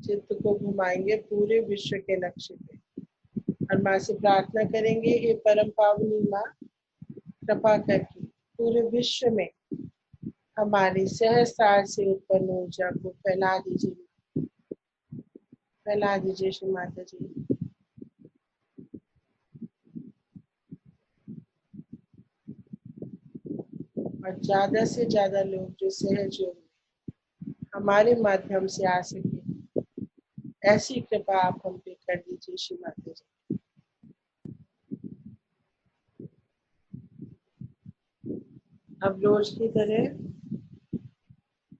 चित्त को घुमाएंगे पूरे विश्व के नक्शे पे और माँ से प्रार्थना करेंगे, हे परम पावनी माँ, कृपा करके पूरे विश्व में हमारी सहस्त्रार से उत्पन्न ऊर्जा को फैला दीजिए, फैला दीजिए श्री माता जी। और ज्यादा से ज्यादा लोग जो सहज योग में हमारे माध्यम से आ सके, ऐसी कृपा आप हम पे कर दीजिए श्री माता जी। अब रोज की तरह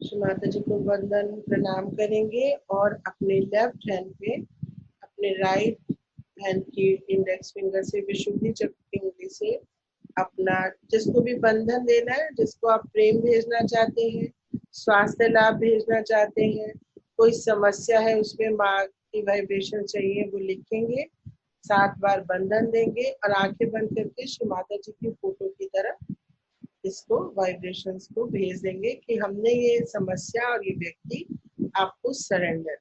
श्री माता जी को वंदन प्रणाम करेंगे और अपने लेफ्ट हैंड पे अपने राइट हैंड की इंडेक्स फिंगर से विशुद्धि चक्र की उंगली से अपना जिसको भी बंधन देना है, जिसको आप प्रेम भेजना चाहते हैं, स्वास्थ्य लाभ भेजना चाहते हैं, कोई समस्या है उसमें माँ की वाइब्रेशन चाहिए, वो लिखेंगे, 7 बार बंधन देंगे और आंखें बंद करके श्री माता जी की फोटो की तरफ इसको वाइब्रेशंस को भेज देंगे कि हमने ये समस्या और ये व्यक्ति आपको सरेंडर।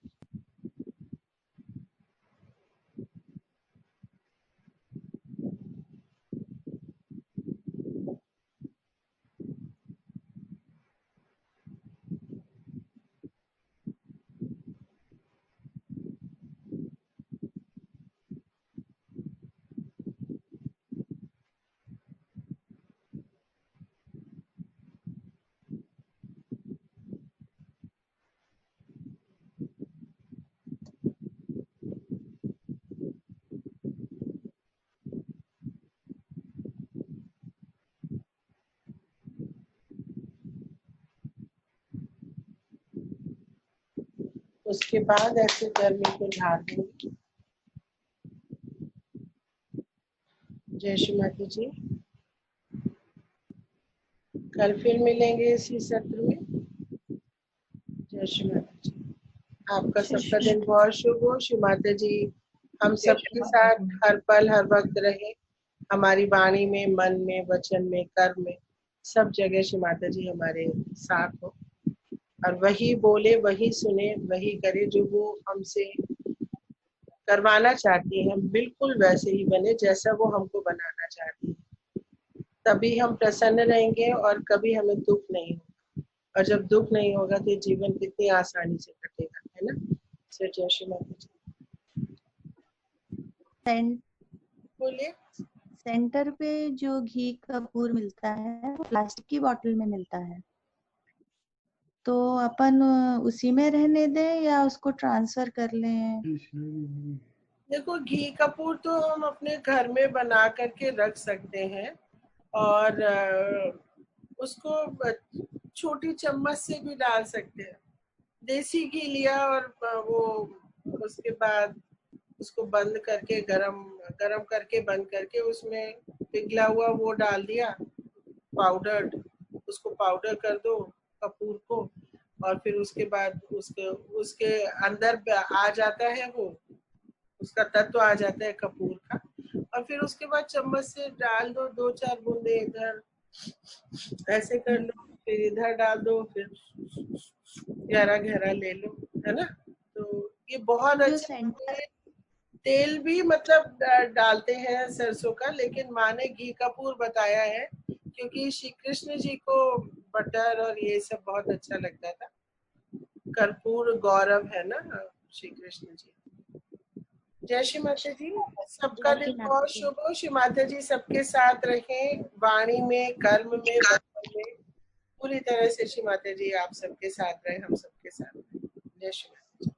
उसके बाद ऐसे गर्मी को ढाल देंगे। जय श्री माता जी। कल फिर मिलेंगे इसी सत्र में। जय श्री माता जी। आपका सबका दिन बहुत शुभ हो। श्री माता जी हम सबके साथ हर पल हर वक्त रहे, हमारी वाणी में, मन में, वचन में, कर्म में, सब जगह श्री माता जी हमारे साथ हो और वही बोले, वही सुने, वही करे जो वो हमसे करवाना चाहती है। हम बिल्कुल वैसे ही बने जैसा वो हमको बनाना चाहती है, तभी हम प्रसन्न रहेंगे और कभी हमें दुख नहीं होगा। और जब दुख नहीं होगा तो जीवन कितनी आसानी से कटेगा, है ना। सर जय श्री माता जी। बोलिए। सेंटर पे जो घी कपूर मिलता है वो प्लास्टिक की बोतल में मिलता है, तो अपन उसी में रहने दें या उसको ट्रांसफर कर लें? देखो, घी कपूर तो हम अपने घर में बना करके रख सकते हैं और उसको छोटी चम्मच से भी डाल सकते हैं। देसी घी लिया और वो उसके बाद उसको बंद करके गरम करके बंद करके उसमें पिघला हुआ वो डाल दिया, पाउडर, उसको पाउडर कर दो कपूर को, और फिर उसके बाद उसके अंदर आ जाता है वो, उसका तत्व आ जाता है कपूर का, और फिर उसके बाद चम्मच से डाल दो, 2-4 बूंदे इधर ऐसे कर लो, फिर इधर डाल दो, फिर गहरा गहरा ले लो, है ना। तो ये बहुत अच्छा। तेल भी मतलब डालते हैं सरसों का, लेकिन माँ ने घी कपूर बताया है क्योंकि श्री कृष्ण जी को बटर और ये सब बहुत अच्छा लगता था। कर्पूर गौरव है ना श्री कृष्ण जी। जय श्री माता जी। सबका दिन बहुत शुभ हो। श्री माता जी सबके साथ रहें, वाणी में, कर्म में, वचन में, पूरी तरह से श्री माता जी आप सबके साथ रहे, हम सबके साथ रहे। जय श्री माता जी।